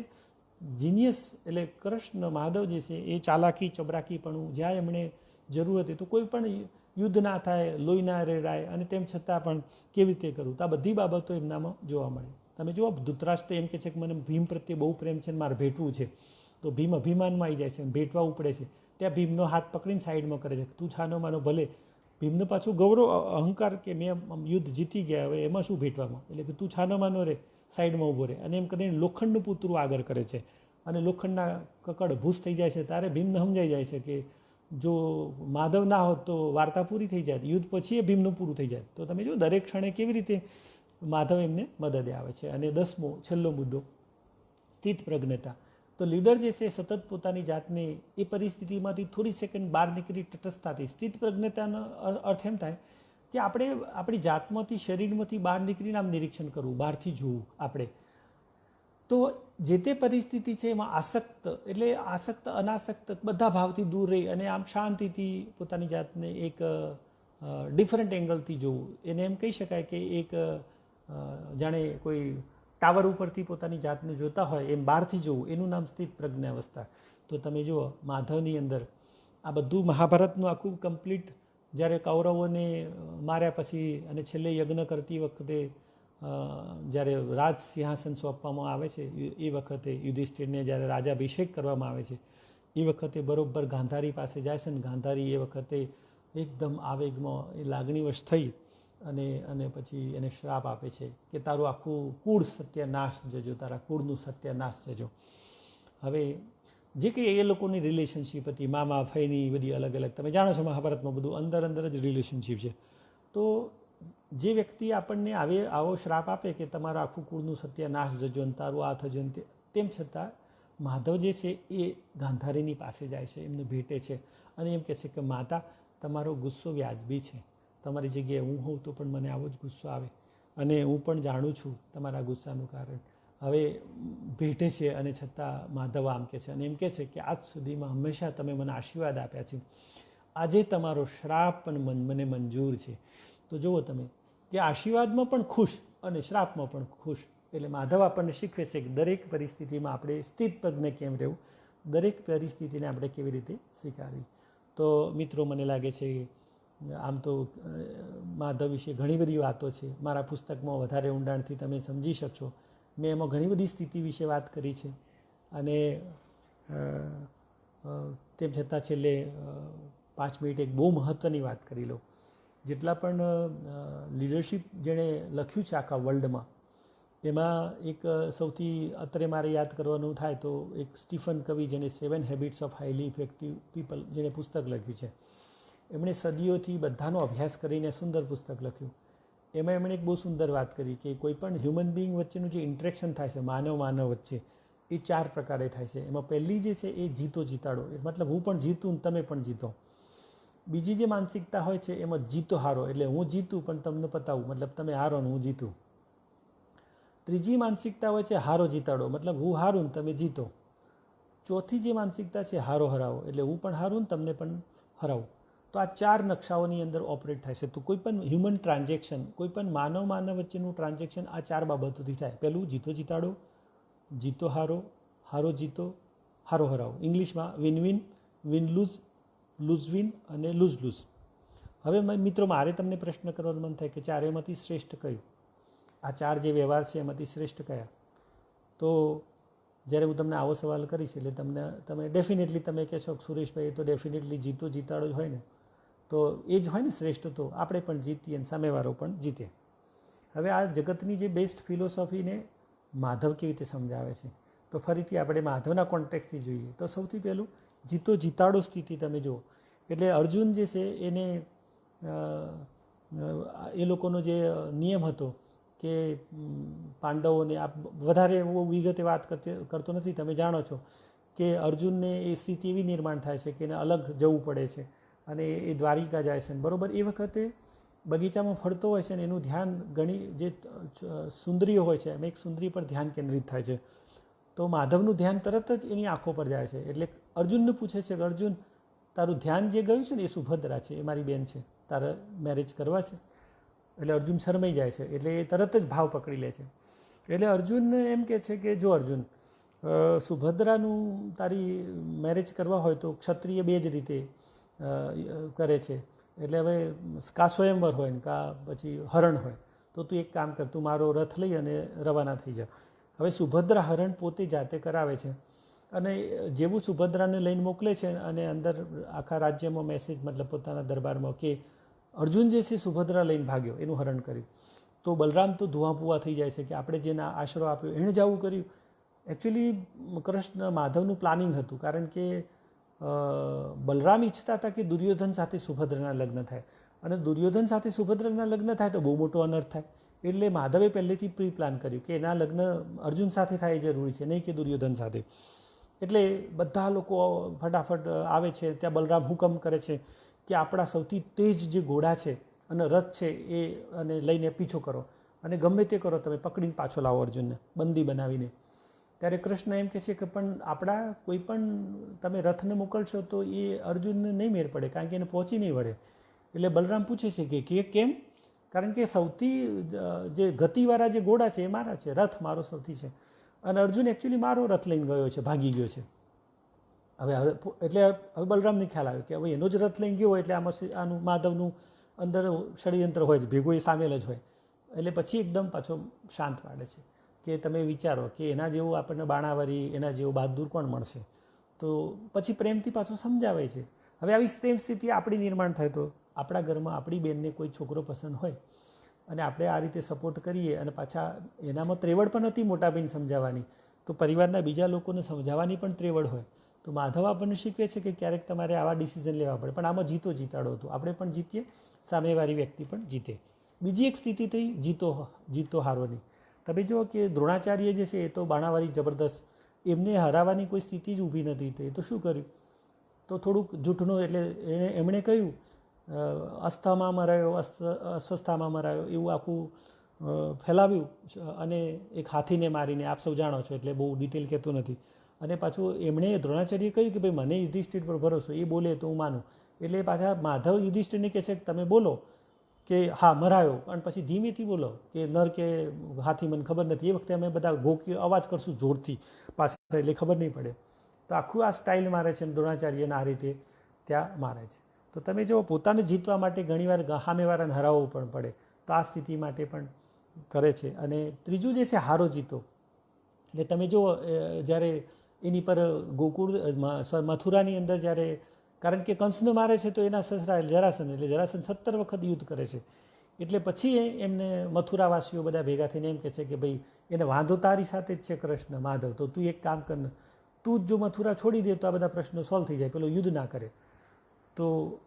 A: જીનિયસ એટલે કૃષ્ણ માધવ જે છે એ ચાલાકી ચબરાકીપણું જ્યાં એમણે જરૂર હતી તો કોઈ પણ યુદ્ધ ના થાય, લોહી ના રેડાય અને તેમ છતાં પણ કેવી રીતે કરવું, તો આ બધી બાબતો એમનામાં જોવા મળે. તમે જુઓ ધૃતરાષ્ટ્ર એમ કહે છે કે મને ભીમ પ્રત્યે બહુ પ્રેમ છે, મારે ભેટવું છે. તો ભીમ અભિમાનમાં આવી જાય છે, ભેટવા ઉપડે છે. ત્યાં ભીમનો હાથ પકડીને સાઈડમાં કરે છે, તું છાનો માનો ભલે. ભીમને પાછું ગૌરવ અહંકાર કે મેં યુદ્ધ જીતી ગયા, હવે એમાં શું ભેટવામાં, એટલે કે તું છાનો માનો રે, સાઈડમાં ઊભો રહે. અને એમ કરીને લોખંડનું પૂતરું આગળ કરે છે અને લોખંડના કકડ ભૂસ થઈ જાય છે. ત્યારે ભીમને સમજાઈ જાય છે કે જો માધવ ના હોત તો વાર્તા પૂરી થઈ જાય, યુદ્ધ પછી એ ભીમનું પૂરું થઈ જાય. તો તમે જો દરેક ક્ષણે કેવી રીતે માધવ એમને મદદે આવે છે. અને 10મો છેલ્લો મુદ્દો સ્થિત પ્રજ્ઞતા. તો લીડર જે છે સતત પોતાની જાતને એ પરિસ્થિતિમાંથી થોડી સેકન્ડ બહાર નીકળી તટસ્થતાથી, સ્થિત પ્રજ્ઞતાનો અર્થ એમ થાય કે આપણે આપણી જાતમાંથી શરીરમાંથી બહાર નીકળીને આમ નિરીક્ષણ કરવું, બહારથી જોવું આપણે. તો જે તે પરિસ્થિતિ છે એમાં આસક્ત એટલે આસક્ત અનાસક્ત બધા ભાવથી દૂર રહી અને આમ શાંતિથી પોતાની જાતને એક ડિફરન્ટ એંગલથી જોવું. એને એમ કહી શકાય કે એક જાણે કોઈ ટાવર ઉપરથી પોતાની જાતને જોતા હોય એમ બહારથી જોવું, એનું નામ સ્થિત પ્રજ્ઞાવસ્થા. તો તમે જુઓ માધવની અંદર આ બધું મહાભારતનું આખું કમ્પ્લીટ, જ્યારે કૌરવોને માર્યા પછી અને છેલ્લે યજ્ઞ કરતી વખતે જ્યારે રાજ સિંહાસન સોંપવામાં આવે છે એ વખતે યુધિષ્ઠિરને જ્યારે રાજાભિષેક કરવામાં આવે છે એ વખતે બરોબર ગાંધારી પાસે જાય છે ને ગાંધારી એ વખતે એકદમ આવેગમાં એ લાગણીવશ થઈ અને પછી એને શ્રાપ આપે છે કે તારું આખું કુળ સત્યનાશ જજો, તારા કુળનું સત્યનાશ જજો. હવે જે કંઈ એ લોકોની રિલેશનશીપ હતી, મામા ફઈની બધી અલગ અલગ, તમે જાણો છો મહાભારતમાં બધું અંદર જ રિલેશનશીપ છે. તો જે વ્યક્તિ આપણને આવો શ્રાપ આપે કે તમારું આખું કુળનું સત્યનાશ જજો ને તારું આ થજો ને તેમ છતાં માધવ જે છે એ ગાંધારીની પાસે જાય છે, એમને ભેટે છે અને એમ કહે છે કે માતા તમારો ગુસ્સો વ્યાજબી છે, તમારી જગ્યાએ હું હોઉં તો પણ મને આવો જ ગુસ્સો આવે અને હું પણ જાણું છું તમારા ગુસ્સાનું કારણ. હવે ભેટે છે અને છતાં માધવ આમ કહે છે અને એમ કહે છે કે આજ સુધીમાં હંમેશા તમે મને આશીર્વાદ આપ્યા છે, આજે તમારો શ્રાપ પણ મને મંજૂર છે. તો જુઓ તમે કે આશીર્વાદમાં પણ ખુશ અને શ્રાપમાં પણ ખુશ. એટલે માધવ આપણને શીખવે છે કે દરેક પરિસ્થિતિમાં આપણે સ્થિત પ્રજ્ઞ કેમ રહેવું, દરેક પરિસ્થિતિને આપણે કેવી રીતે સ્વીકારવી. તો મિત્રો મને લાગે છે આમ તો માધવ વિશે ઘણી બધી વાતો છે, મારા પુસ્તકમાં વધારે ઊંડાણથી તમે સમજી શકશો. મેં એમાં ઘણી બધી સ્થિતિ વિશે વાત કરી છે અને તેમ છતાં છેલ્લે 5 મિનિટ એક બહુ મહત્ત્વની વાત કરી લો. જેટલા પણ લીડરશિપ જેણે લખ્યું છે આખા વર્લ્ડમાં, એમાં એક સૌથી અત્રે મારે યાદ કરવાનું થાય તો એક સ્ટીફન કવી, જેણે 7 habits of highly effective people જેણે પુસ્તક લખ્યું છે, એમણે સદીઓથી બધાનો અભ્યાસ કરીને સુંદર પુસ્તક લખ્યું. એમાં એમણે એક બહુ સુંદર વાત કરી કે કોઈ પણ હ્યુમન બિંગ વચ્ચેનું જે ઇન્ટરેક્શન થાય છે માનવ વચ્ચે, એ 4 પ્રકારે થાય છે. એમાં પહેલી જે છે એ જીતો જીતાડો, મતલબ હું પણ જીતું તમે પણ જીતો. બીજી જે માનસિકતા હોય છે એમાં જીતો હારો, એટલે હું જીતું પણ તમને પતાવું, મતલબ તમે હારો ને હું જીતું. ત્રીજી માનસિકતા હોય છે હારો જીતાડો, મતલબ હું હારું ને તમે જીતો. ચોથી જે માનસિકતા છે હારો હરાવો, એટલે હું પણ હારું ને તમને પણ હરાવું. તો આ 4 નકશાઓની અંદર ઓપરેટ થાય છે. તો કોઈ પણ હ્યુમન ટ્રાન્ઝેક્શન, કોઈ પણ માનવ વચ્ચેનું ટ્રાન્ઝેક્શન આ 4 બાબતોથી થાય. પહેલું જીતો જીતાડો, જીતો હારો, હારો જીતો, હારો હરાવો. ઇંગ્લિશમાં win win, win lose, lose win અને લૂઝ લૂઝ. હવે મિત્રો મારે તમને પ્રશ્ન કરવાનો મન થાય કે 4એમાંથી શ્રેષ્ઠ કયું? આ 4 જે વ્યવહાર છે એમાંથી શ્રેષ્ઠ કયા? તો જ્યારે હું તમને આવો સવાલ કરીશ એટલે તમે ડેફિનેટલી તમે કહેશો સુરેશભાઈ એ તો ડેફિનેટલી જીતો જીતાડો જ હોય ને, તો એ જ હોય ને શ્રેષ્ઠ. તો આપણે પણ જીતીએ અને સામેવાળો પણ જીતે. હવે આ જગતની જે બેસ્ટ ફિલોસોફીને માધવ કેવી રીતે સમજાવે છે, તો ફરીથી આપણે માધવના કોન્ટેક્સ્ટથી જોઈએ. તો સૌથી પહેલું જીતો જીતાડો સ્થિતિ તમે જુઓ. એટલે અર્જુન જે છે એને એ લોકોનો જે નિયમ હતો કે પાંડવોને, આ વધારે વિગતે વાત કરતો નથી, તમે જાણો છો કે અર્જુનને એ સ્થિતિ એવી નિર્માણ થાય છે કે એને અલગ જવું પડે છે અને એ દ્વારિકા જાય છે. બરાબર એ વખતે બગીચામાં ફરતો હોય છે ને એનું ધ્યાન ઘણી જે સુંદરીઓ હોય છે એમ એક સુંદરી પર ધ્યાન કેન્દ્રિત થાય છે. તો માધવનું ધ્યાન તરત જ એની આંખો પર જાય છે. એટલે અર્જુનને પૂછે છે કે અર્જુન તારું ધ્યાન જે ગયું છે ને એ સુભદ્રા છે, એ મારી બેન છે, તારે મેરેજ કરવા છે? એટલે અર્જુન શરમાઈ જાય છે, એટલે એ તરત જ ભાવ પકડી લે છે. એટલે અર્જુનને એમ કહે છે કે જો અર્જુન, સુભદ્રાનું તારી મેરેજ કરવા હોય તો ક્ષત્રિય 2 જ રીતે કરે છે. એટલે હવે કા સ્વયંવર હોય ને કા પછી હરણ હોય. તો તું એક કામ કર, તું મારો રથ લઈ અને રવાના થઈ જા. હવે સુભદ્રા હરણ પોતે જાતે કરાવે છે અને જેવું સુભદ્રાને લઈને મોકલે છે અને અંદર આખા રાજ્યમાં મેસેજ, મતલબ પોતાના દરબારમાં કે અર્જુન જે છે સુભદ્રા લઈને ભાગ્યો, એનું હરણ કર્યું. તો બલરામ તો ધુઆપુઆ થઈ જાય છે કે આપણે જેને આશરો આપ્યો એણે જ આવું કર્યું. એકચ્યુઅલી કૃષ્ણ માધવનું પ્લાનિંગ હતું, કારણ કે બલરામ ઈચ્છતા હતા કે દુર્યોધન સાથે સુભદ્રના લગ્ન થાય, અને દુર્યોધન સાથે સુભદ્રના લગ્ન થાય તો બહુ મોટો અનર્થ થાય. એટલે માધવે પહેલેથી પ્રી પ્લાન કર્યું કે એના લગ્ન અર્જુન સાથે થાય એ જરૂરી છે, નહીં કે દુર્યોધન સાથે. એટલે બધા લોકો ફટાફટ આવે છે. ત્યાં બલરામ હુકમ કરે છે કે આપણા સૌથી તેજ જે ઘોડા છે અને રથ છે એ અને લઈને પીછો કરો, અને ગમે તે કરો તમે પકડીને પાછો લાવો અર્જુનને બંદી બનાવીને. ત્યારે કૃષ્ણ એમ કહે છે કે પણ આપણા કોઈ પણ તમે રથને મોકલશો તો એ અર્જુનને નહીં મેળ પડે, કારણ કે એને પહોંચી નહીં વળે. એટલે બલરામ પૂછે છે કે કેમ? કારણ કે સૌથી જે ગતિવાળા જે ઘોડા છે એ મારા છે, રથ મારો સૌથી છે, અને અર્જુન એકચ્યુઅલી મારો રથ લઈને ગયો છે, ભાગી ગયો છે. હવે બલરામને ખ્યાલ આવ્યો કે હવે એનો જ રથ લઈને ગયો હોય એટલે આનું માધવનું અંદર ષડયંત્ર હોય જ, ભેગો એ સામેલ જ હોય. એટલે પછી એકદમ પાછો શાંત પાડે છે કે તમે વિચારો કે એના જેવું આપણને બાણાવારી, એના જેવું બહાદુર કોણ મળશે. તો પછી પ્રેમથી પાછું સમજાવે છે. હવે આવી સેમ સ્થિતિ આપણી નિર્માણ થાય તો આપણા ઘરમાં આપણી બેનને કોઈ છોકરો પસંદ હોય અને આપણે આ રીતે સપોર્ટ કરીએ, અને પાછા એનામાં ત્રેવડ પણ નથી મોટા બેન સમજાવવાની, તો પરિવારના બીજા લોકોને સમજાવવાની પણ ત્રેવડ હોય. તો માધવ આપણને શીખવે છે કે ક્યારેક તમારે આવા ડિસિઝન લેવા પડે, પણ આમાં જીતાડો હતો, આપણે પણ જીતીએ, સામેવાળી વ્યક્તિ પણ જીતે. બીજી એક સ્થિતિ થઈ જીતો હારોની. તમે જુઓ કે દ્રોણાચાર્ય જે છે એ તો બાણાવાળી જબરદસ્ત, એમને હરાવવાની કોઈ સ્થિતિ જ ઊભી નથી થઈ. તો શું કર્યું? તો થોડુંક જૂઠનું, એટલે એમણે કહ્યું અસ્થામાં મરાયો, અસ્વસ્થામાં મરાયો, એવું આખું ફેલાવ્યું, અને એક હાથીને મારીને, આપ સૌ જાણો છો એટલે બહુ ડિટેલ કહેતો નથી. અને પાછું એમણે દ્રોણાચાર્ય કહ્યું કે ભાઈ મને યુધિષ્ઠિર પર ભરોસો, એ બોલે તો હું માનું. એટલે પાછા માધવ યુધિષ્ઠિરને કહે છે કે તમે બોલો કે હા મરાયો, અને પછી ધીમેથી બોલો કે નર કે હાથી મને ખબર નથી, એ વખતે અમે બધા ગોકી અવાજ કરશું જોરથી પાછા, એટલે ખબર નહીં પડે. તો આખું આ સ્ટાઇલ મારે છે, દ્રોણાચાર્યને આ રીતે ત્યાં મારે છે. તો તમે જો પોતાને જીતવા માટે ઘણીવાર સામેવાળાને હરાવવું પણ પડે, તો આ સ્થિતિ માટે પણ કરે છે. અને ત્રીજું જે છે હારો જીતો, એટલે તમે જુઓ જ્યારે એની પર ગોકુળ મથુરાની અંદર જ્યારે, કારણ કે કંસને મારે છે તો એના સસરા જરાસન, એટલે જરાસન 17 વખત યુદ્ધ કરે છે. એટલે પછી એમને મથુરાવાસીઓ બધા ભેગા થઈને એમ કહે છે કે ભાઈ એને વાંધો તારી સાથે જ છે કૃષ્ણ, માધવ, તો તું એક કામ કર, તું જ જો મથુરા છોડી દે તો આ બધા પ્રશ્નો સોલ્વ થઈ જાય, પેલો યુદ્ધ ના કરે. તો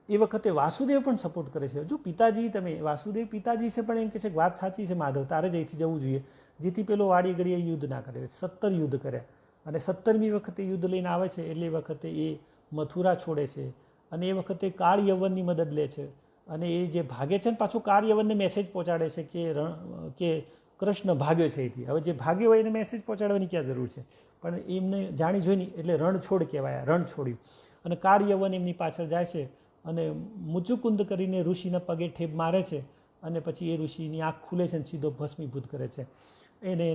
A: એ વખતે વાસુદેવ પણ સપોર્ટ કરે છે. જો પિતાજી, તમે વાસુદેવ પિતાજી છે પણ એમ કહે છે કે વાત સાચી છે માધવ, તારે જ અહીંથી જવું જોઈએ, જેથી પેલો વાડી ઘડીએ યુદ્ધ ના કરે. 17 યુદ્ધ કર્યા, અને 17મી વખતે યુદ્ધ લઈને આવે છે એટલે એ વખતે એ મથુરા છોડે છે, અને એ વખતે કાળ યવનની મદદ લે છે. અને એ જે ભાગે છે ને પાછું કાળ યવનને મેસેજ પહોંચાડે છે કે કૃષ્ણ ભાગ્યો છે અહીંથી. હવે જે ભાગ્યો હોય એને મેસેજ પહોંચાડવાની ક્યાં જરૂર છે, પણ એમને જાણી જોઈને, એટલે રણછોડ કહેવાય, રણ છોડ્યું. અને કાળ યવન એમની પાછળ જાય છે અને મુચુકુંદ કરીને ઋષિના પગે ઠેપ મારે છે, અને પછી એ ઋષિની આંખ ખુલે છે અને સીધો ભસ્મીભૂત કરે છે, એને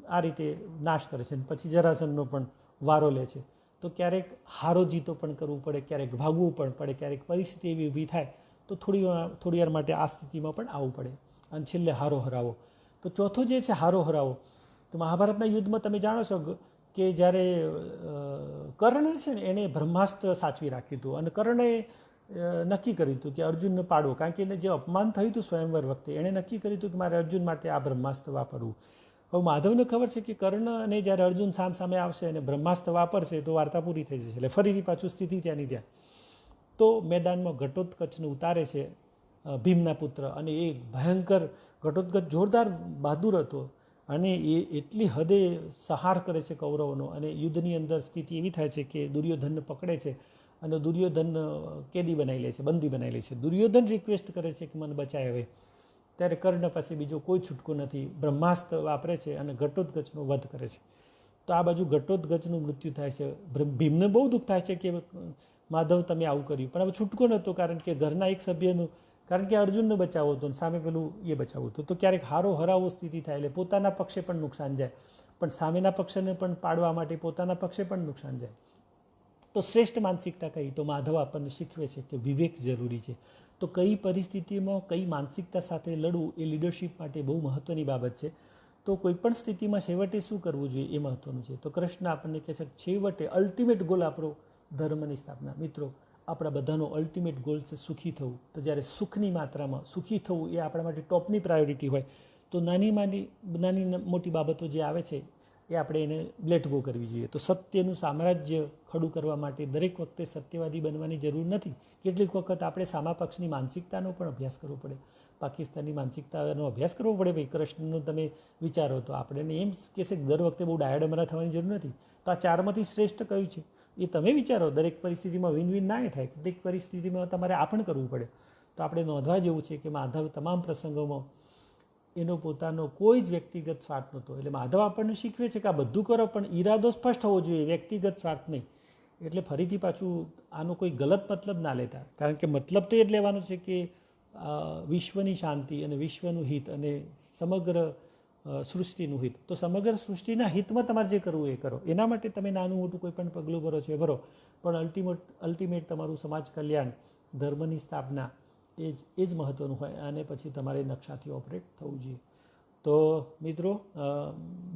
A: આ રીતે નાશ કરે છે. પછી જરાસનનો પણ વારો લે છે. તો ક્યારેક હારો જીતો પણ કરવું પડે, ક્યારેક ભાગવું પણ પડે, ક્યારેક પરિસ્થિતિ એવી ઊભી થાય તો થોડી વાર માટે આ સ્થિતિમાં પણ આવવું પડે, અને છેલ્લે હારો હરાવો. તો ચોથો જે છે હારો હરાવો, તો મહાભારતના યુદ્ધમાં તમે જાણો છો કે જ્યારે કર્ણ છે ને એને બ્રહ્માસ્ત્ર સાચવી રાખ્યું હતું, અને કર્ણે નક્કી કર્યું હતું કે અર્જુનને પાડવો, કારણ કે એને જે અપમાન થયું હતું સ્વયંવર વખતે, એણે નક્કી કર્યું હતું કે મારે અર્જુન માટે આ બ્રહ્માસ્ત્ર વાપરવું. હવે માધવને ખબર છે કે કર્ણ અને જ્યારે અર્જુન સામે આવશે અને બ્રહ્માસ્ત્ર વાપરશે તો વાર્તા પૂરી થઈ જશે, એટલે ફરીથી પાછું સ્થિતિ ત્યાંની ત્યાં. તો મેદાનમાં ઘટોત્કચને ઉતારે છે ભીમના પુત્ર, અને એ ભયંકર ઘટોત્કચ જોરદાર બહાદુર હતો, અને એ એટલી હદે સહાર કરે છે કૌરવોનો. અને યુદ્ધની અંદર સ્થિતિ એવી થાય છે કે દુર્યોધનને પકડે છે, અને દુર્યોધન કેદી બનાવી લે છે, બંદી બનાવી લે છે. દુર્યોધન રિક્વેસ્ટ કરે છે કે મને બચાય હવે. ત્યારે કર્ણ પાસે બીજો કોઈ છૂટકો નથી, બ્રહ્માસ્ત્ર વાપરે છે અને ઘટોત્કચનો વધ કરે છે. તો આ બાજુ ઘટોત્કચનું મૃત્યુ થાય છે. ભીમને બહુ દુઃખ થાય છે કે માધવ તમે આવું કર્યું, પણ હવે છૂટકો નહોતો, કારણ કે ઘરના એક સભ્યનું, કારણ કે અર્જુનને બચાવવો હતો અને સામે પેલું એ બચાવવું હતું. તો ક્યારેક હારો હરાવો સ્થિતિ થાય, એટલે પોતાના પક્ષે પણ નુકસાન જાય, પણ સામેના પક્ષને પણ પાડવા માટે પોતાના પક્ષે પણ નુકસાન જાય. તો શ્રેષ્ઠ માનસિકતા કઈ, તો માધવ આપણને શીખવે છે કે વિવેક જરૂરી છે. તો કઈ પરિસ્થિતિમાં કઈ માનસિકતા સાથે લડવું એ લીડરશિપ માટે બહુ મહત્ત્વની બાબત છે. તો કોઈ પણ સ્થિતિમાં છેવટે શું કરવું જોઈએ એ મહત્ત્વનું છે. તો કૃષ્ણ આપણને કહે છે છેવટે અલ્ટિમેટ ગોલ આપણો ધર્મની સ્થાપના. મિત્રો, આપણા બધાનો અલ્ટિમેટ ગોલ છે સુખી થવું. તો જ્યારે સુખની માત્રામાં સુખી થવું એ આપણા માટે ટોપની પ્રાયોરિટી હોય, તો નાની મોટી બાબતો જે આવે છે એ આપણે એને લેટ ગો કરવી જોઈએ. તો સત્યનું સામ્રાજ્ય ખડું કરવા માટે દરેક વખતે સત્યવાદી બનવાની જરૂર નથી. કેટલીક વખત આપણે સામા પક્ષની માનસિકતાનો પણ અભ્યાસ કરવો પડે. પાકિસ્તાનની માનસિકતાનો અભ્યાસ કરવો પડે. ભાઈ કૃષ્ણનું તમે વિચારો તો આપણે એમ કહેશે કે દર વખતે બહુ ડાયાડમરા થવાની જરૂર નથી. તો આ ચારમાંથી શ્રેષ્ઠ કયું છે એ તમે વિચારો. દરેક પરિસ્થિતિમાં વિન વિન ના થાય. દરેક પરિસ્થિતિમાં તમારે આ પણ કરવું પડે. તો આપણે નોંધવા જેવું છે કે માધવ તમામ પ્રસંગોમાં એનો પોતાનો કોઈ જ વ્યક્તિગત સ્વાર્થ નહોતો. એટલે માધવ આપણને શીખવે છે કે આ બધું કરો પણ ઈરાદો સ્પષ્ટ હોવો જોઈએ, વ્યક્તિગત સ્વાર્થ નહીં. એટલે ફરીથી પાછું આનો કોઈ ગલત મતલબ ના લેતા, કારણ કે મતલબ તો એ જ લેવાનો છે કે વિશ્વની શાંતિ અને વિશ્વનું હિત અને સમગ્ર સૃષ્ટિનું હિત. તો સમગ્ર સૃષ્ટિના હિતમાં તમારે જે કરવું એ કરો. એના માટે તમે નાનું મોટું કોઈ પણ પગલું ભરો છો એ ભરો, પણ અલ્ટિમેટ તમારું સમાજ કલ્યાણ, ધર્મની સ્થાપના એ જ મહત્ત્વનું હોય. અને પછી તમારે નકશાથી ઓપરેટ થવું જોઈએ. તો મિત્રો,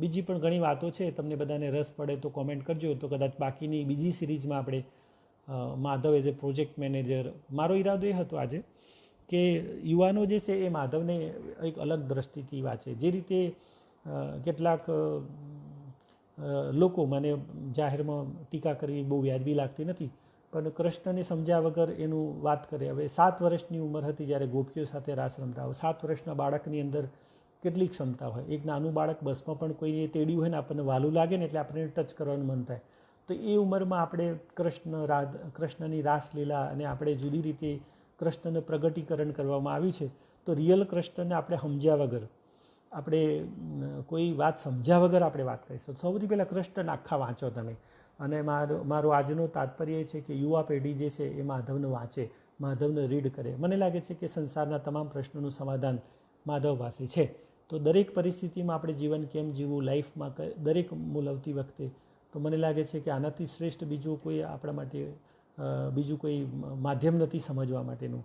A: બીજી પણ ઘણી વાતો છે. તમને બધાને રસ પડે તો કોમેન્ટ કરજો. તો કદાચ બાકીની બીજી સિરીઝમાં આપણે Madhav as a project manager, મારો ઈરાદો એ હતો આજે કે યુવાનો જે છે એ માધવને એક અલગ દ્રષ્ટિથી વાંચે. જે રીતે કેટલાક લોકો, મને જાહેરમાં ટીકા કરવી બહુ વ્યાજબી લાગતી નથી, પણ કૃષ્ણને સમજ્યા વગર એનું વાત કરે. હવે 7 વર્ષની ઉંમર હતી જ્યારે ગોપીઓ સાથે રાસ રમતા હોય. 7 વર્ષના બાળકની અંદર કેટલી ક્ષમતા હોય. એક નાનું બાળક બસમાં પણ કોઈને તેડ્યું હોય ને આપણને વાલું લાગે ને એટલે આપણે ટચ કરવાનું મન થાય. તો એ ઉંમરમાં આપણે કૃષ્ણની રાસલીલા અને આપણે જુદી રીતે કૃષ્ણનું પ્રગટીકરણ કરવામાં આવ્યું છે. તો રિયલ કૃષ્ણને આપણે સમજ્યા વગર, આપણે કોઈ વાત સમજ્યા વગર આપણે વાત કરીશું. સૌથી પહેલાં કૃષ્ણને આખા વાંચો તમે. અને મારો આજનો તાત્પર્ય છે કે યુવા પેઢી જે છે એ માધવને વાંચે, માધવને રીડ કરે. મને લાગે છે કે સંસારના તમામ પ્રશ્નોનું સમાધાન માધવ પાસે છે. તો દરેક પરિસ્થિતિમાં આપણે જીવન કેમ જીવવું, લાઈફમાં દરેક મૂલવતી વખતે, તો મને લાગે છે કે આનાથી શ્રેષ્ઠ બીજું કોઈ આપણા માટે બીજું કોઈ માધ્યમ નથી સમજવા માટેનું.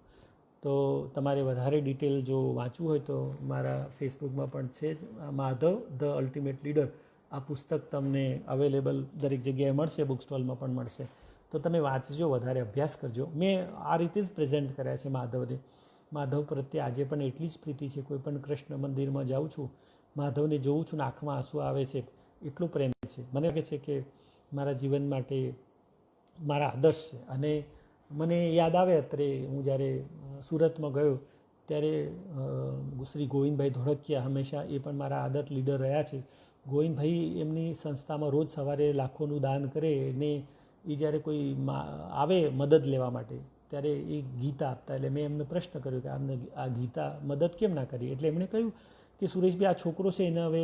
A: તો તમારે વધારે ડિટેલ જો વાંચવું હોય તો મારા ફેસબુકમાં પણ છે જ, માધવ ધ અલ્ટિમેટ લીડર. આ પુસ્તક તમને અવેલેબલ દરેક જગ્યાએ મળશે, બુક સ્ટોલમાં પણ મળશે. તો તમે વાંચજો, વધારે અભ્યાસ કરજો. મેં આ રીતે જ પ્રેઝન્ટ કર્યા છે માધવને. માધવ પ્રત્યે આજે પણ એટલી જ પ્રીતિ છે. કોઈ પણ કૃષ્ણ મંદિરમાં જાઉં છું, માધવને જોઉં છું ને આંખમાં આંસુ આવે છે, એટલું પ્રેમ છે. મને લાગે છે કે મારા જીવન માટે મારા આદર્શ છે. અને મને યાદ આવે અત્રે હું જ્યારે સુરતમાં ગયો ત્યારે શ્રી ગોવિંદભાઈ ધોળકિયા, હંમેશા એ પણ મારા આદર્શ લીડર રહ્યા છે. ગોવિંદભાઈ એમની સંસ્થામાં રોજ સવારે લાખોનું દાન કરે ને એ જ્યારે કોઈ આવે મદદ લેવા માટે ત્યારે એ ગીતા આપતા. એટલે મેં એમને પ્રશ્ન કર્યો કે આમને આ ગીતા મદદ કેમ ના કરી? એટલે એમણે કહ્યું કે સુરેશભાઈ, આ છોકરો છે એને હવે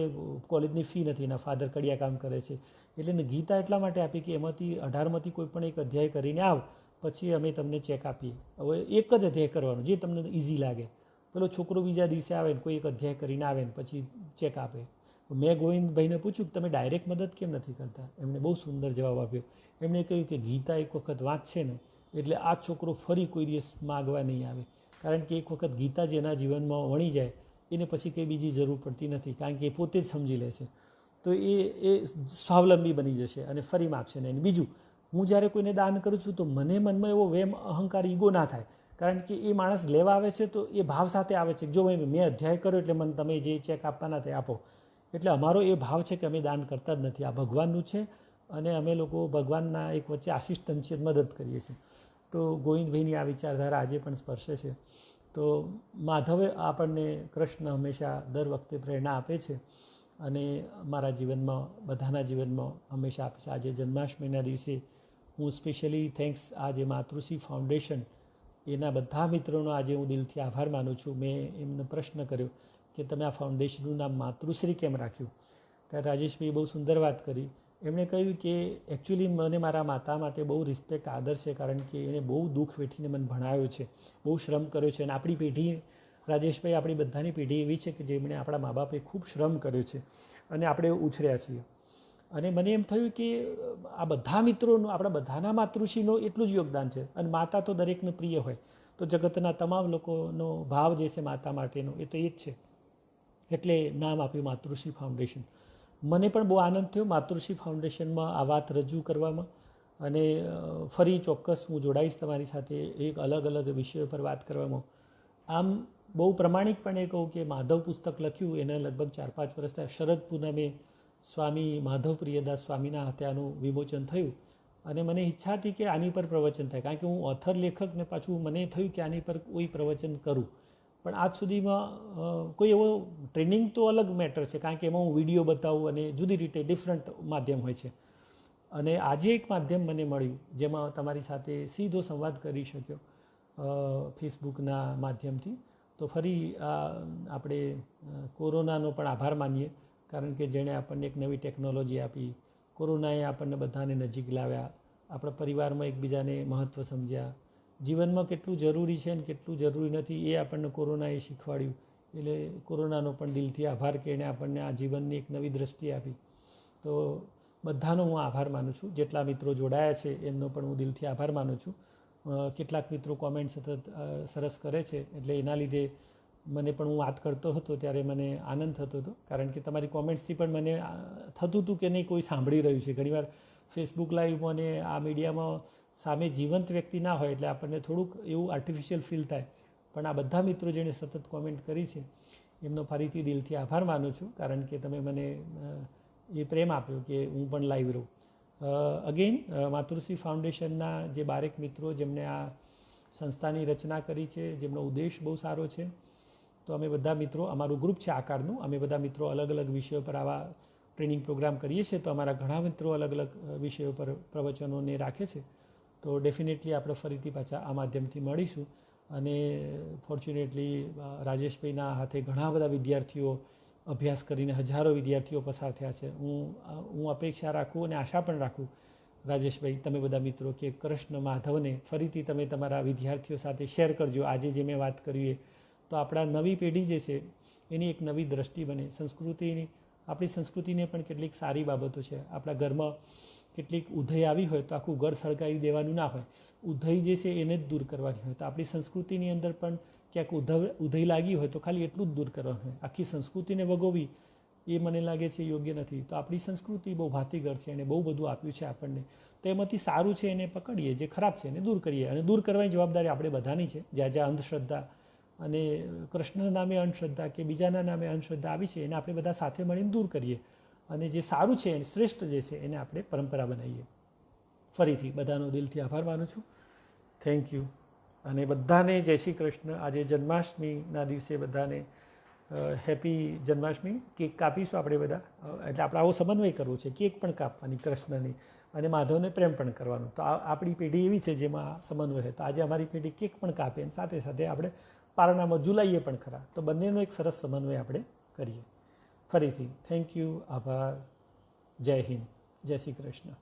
A: કોલેજની ફી નથી, એના ફાધર કડિયા કામ કરે છે, એટલે એને ગીતા એટલા માટે આપી કે એમાંથી 18માંથી કોઈ પણ એક અધ્યાય કરીને આવ, પછી અમે તમને ચેક આપીએ. હવે એક જ અધ્યાય કરવાનો જે તમને ઇઝી લાગે. પેલો છોકરો બીજા દિવસે આવે ને કોઈ એક અધ્યાય કરીને આવે ને પછી ચેક આપે. મેં ગોવિંદભાઈને પૂછ્યું કે તમે ડાયરેક્ટ મદદ કેમ નથી કરતા? એમણે બહુ સુંદર જવાબ આપ્યો. એમણે કહ્યું કે ગીતા એક વખત વાંચશે ને એટલે આ છોકરો ફરી કોઈ દિવસ માગવા નહીં આવે. કારણ કે એક વખત ગીતા જેના જીવનમાં વણી જાય એને પછી કંઈ બીજી જરૂર પડતી નથી, કારણ કે એ પોતે જ સમજી લે છે. તો એ સ્વાવલંબી બની જશે અને ફરી માગશે નહીં. બીજું, હું જ્યારે કોઈને દાન કરું છું તો મને મનમાં એવો વેમ, અહંકાર, ઈગો ના થાય. કારણ કે એ માણસ લેવા આવે છે તો એ ભાવ સાથે આવે છે. જો મેં અધ્યાય કર્યો એટલે મને તમે જે ચેક આપવાના તે આપો. એટલે અમારો એ ભાવ છે કે અમે દાન કરતા જ નથી. આ ભગવાનનું છે અને અમે લોકો ભગવાનના એક વચ્ચે આસિસ્ટન્ટ છે, મદદ કરીએ છીએ. તો ગોવિંદભાઈની આ વિચારધારા આજે પણ સ્પર્શે છે. તો માધવે આપણને, કૃષ્ણ હંમેશા દર વખતે પ્રેરણા આપે છે અને મારા જીવનમાં, બધાના જીવનમાં હંમેશા આપે છે. આજે જન્માષ્ટમીના દિવસે હું સ્પેશિયલી થેન્ક્સ આજે માતૃશ્રી ફાઉન્ડેશન, એના બધા મિત્રોનો આજે હું દિલથી આભાર માનું છું. મેં એમને પ્રશ્ન કર્યો કે તમે આ ફાઉન્ડેશનનું નામ માતૃશ્રી કેમ રાખ્યું? ત્યારે રાજેશભાઈએ બહુ સુંદર વાત કરી. એમણે કહ્યું કે એકચ્યુઅલી મને મારા માતા માટે બહુ રિસ્પેક્ટ, આદર છે, કારણ કે એને બહુ દુઃખ વેઠીને મને ભણાવ્યો છે, બહુ શ્રમ કર્યો છે. અને આપણી પેઢી, રાજેશભાઈ, આપણી બધાની પેઢી એવી છે કે જેમણે આપણા મા બાપે ખૂબ શ્રમ કર્યો છે અને આપણે ઉછર્યા છીએ. અને મને એમ થયું કે આ બધા મિત્રોનું, આપણા બધાના માતૃશ્રીનો એટલું જ યોગદાન છે. અને માતા તો દરેકને પ્રિય હોય, તો જગતના તમામ લોકોનો ભાવ જે છે માતા માટેનો એ તો એ જ છે. એટલે નામ આપ્યું માતૃશ્રી ફાઉન્ડેશન. મને પણ બહુ આનંદ થયો માતૃશ્રી ફાઉન્ડેશનમાં આ વાત રજૂ કરવામાં. અને ફરી ચોક્કસ હું જોડાઈશ તમારી સાથે એક અલગ અલગ વિષયો પર વાત કરવામાં. આમ બહુ પ્રમાણિકપણે કહું કે માધવ પુસ્તક લખ્યું એને લગભગ 4-5 વર્ષ થયા. શરદ પૂનમે સ્વામી માધવ પ્રિયદાસ સ્વામીના હાથે આનું વિમોચન થયું અને મને ઈચ્છા હતી કે આની પર પ્રવચન થાય, કારણ કે હું ઓથર લેખક ને પાછું મને થયું કે આની પર કોઈ પ્રવચન કરું, પણ આજ સુધીમાં કોઈ એવો ટ્રેનિંગ તો અલગ મેટર છે, કારણ કે એમાં હું વિડીયો બતાવું અને જુદી રીતે ડિફરન્ટ માધ્યમ હોય છે. અને આજે એક માધ્યમ મને મળ્યું જેમાં તમારી સાથે સીધો સંવાદ કરી શક્યો ફેસબુકના માધ્યમથી. તો ફરી આપણે કોરોનાનો પણ આભાર માનીએ, કારણ કે જેણે આપણને એક નવી ટેકનોલોજી આપી. કોરોનાએ આપણને બધાને નજીક લાવ્યા, આપણા પરિવારમાં એકબીજાને મહત્ત્વ સમજ્યા, જીવનમાં કેટલું જરૂરી છે અને કેટલું જરૂરી નથી એ આપણને કોરોનાએ શીખવાડ્યું. એટલે કોરોનાનો પણ દિલથી આભાર કે એણે આપણને આ જીવનની એક નવી દ્રષ્ટિ આપી. તો બધાનો હું આભાર માનું છું. જેટલા મિત્રો જોડાયા છે એમનો પણ હું દિલથી આભાર માનું છું. કેટલાક મિત્રો કોમેન્ટ સતત સરસ કરે છે, એટલે એના લીધે મને પણ હું વાત કરતો હતો ત્યારે મને આનંદ થતો હતો, કારણ કે તમારી કોમેન્ટ્સથી પણ મને થતું હતું કે નહીં કોઈ સાંભળી રહ્યું છે. ઘણીવાર ફેસબુક લાઈવમાં અને આ મીડિયામાં સામે જીવંત વ્યક્તિ ના હોય એટલે આપણને થોડુંક એવું આર્ટિફિશિયલ ફીલ થાય. પણ આ બધા મિત્રો જેણે સતત કોમેન્ટ કરી છે એમનો ફરીથી દિલથી આભાર માનું છું, કારણ કે તમે મને એ પ્રેમ આપ્યો કે હું પણ લાઈવ રહું. અગેન માતૃશ્રી ફાઉન્ડેશનના જે 12 મિત્રો જેમણે આ સંસ્થાની રચના કરી છે, જેમનો ઉદ્દેશ બહુ સારો છે, તો અમે બધા મિત્રો, અમારું ગ્રુપ છે આકારનું, અમે બધા મિત્રો અલગ અલગ વિષયો પર આવા ટ્રેનિંગ પ્રોગ્રામ કરીએ છીએ. તો અમારા ઘણા મિત્રો અલગ અલગ વિષયો પર પ્રવચનોને રાખે છે. તો ડેફિનેટલી આપણે ફરીથી પાછા આ માધ્યમથી મળીશું. અને ફોર્ચ્યુનેટલી રાજેશભાઈના હાથે ઘણા બધા વિદ્યાર્થીઓ અભ્યાસ કરીને હજારો વિદ્યાર્થીઓ પસાર થયા છે. હું અપેક્ષા રાખું અને આશા પણ રાખું રાજેશભાઈ, તમે બધા મિત્રો, કે કૃષ્ણ માધવને ફરીથી તમે તમારા વિદ્યાર્થીઓ સાથે શેર કરજો. આજે જે મેં વાત કરી તો આપણા નવી પેઢી જે છે એની એક નવી દ્રષ્ટિ બને. સંસ્કૃતિની, આપણી સંસ્કૃતિને પણ કેટલીક સારી બાબતો છે. આપણા ઘરમાં કેટલીક ઉધઈ આવી હોય તો આખું ઘર સળગાવી દેવાનું ના હોય, ઉધઈ જે છે એને જ દૂર કરવાની હોય. તો આપણી સંસ્કૃતિની અંદર પણ ક્યાંક ઉધઈ લાગી હોય તો ખાલી એટલું જ દૂર કરવાનું હોય. આખી સંસ્કૃતિને વગોવી એ મને લાગે છે યોગ્ય નથી. તો આપણી સંસ્કૃતિ બહુ ભાતીગળ છે, એને બહુ બધું આપ્યું છે આપણને. તો એમાંથી સારું છે એને પકડીએ, જે ખરાબ છે એને દૂર કરીએ. અને દૂર કરવાની જવાબદારી આપણે બધાની છે. જ્યાં જ્યાં અંધશ્રદ્ધા અને કૃષ્ણના નામે અંધશ્રદ્ધા કે બીજાના નામે અંધશ્રદ્ધા આવી છે એને આપણે બધા સાથે મળીને દૂર કરીએ, અને જે સારું છે, શ્રેષ્ઠ જે છે એને આપણે પરંપરા બનાવીએ. ફરીથી બધાનો દિલથી આભાર માનું છું. Thank you. અને બધાને જય શ્રી કૃષ્ણ. આજે જન્માષ્ટમીના દિવસે બધાને હેપી જન્માષ્ટમી. કેક કાપીશું આપણે બધા, એટલે આપણે આવો સમન્વય કરવો છે, કેક પણ કાપવાની કૃષ્ણની અને માધવને પ્રેમ પણ કરવાનો. તો આપણી પેઢી એવી છે જેમાં સમન્વય છે. તો આજે અમારી પેઢી કેક પણ કાપે અને સાથે સાથે આપણે પારણામાં ઝુલાઈએ પણ ખરા. તો બંનેનો એક સરસ સમન્વય આપણે કરીએ. ફરીથી થેન્ક યુ, આભાર, જય હિન્દ, જય શ્રી કૃષ્ણ.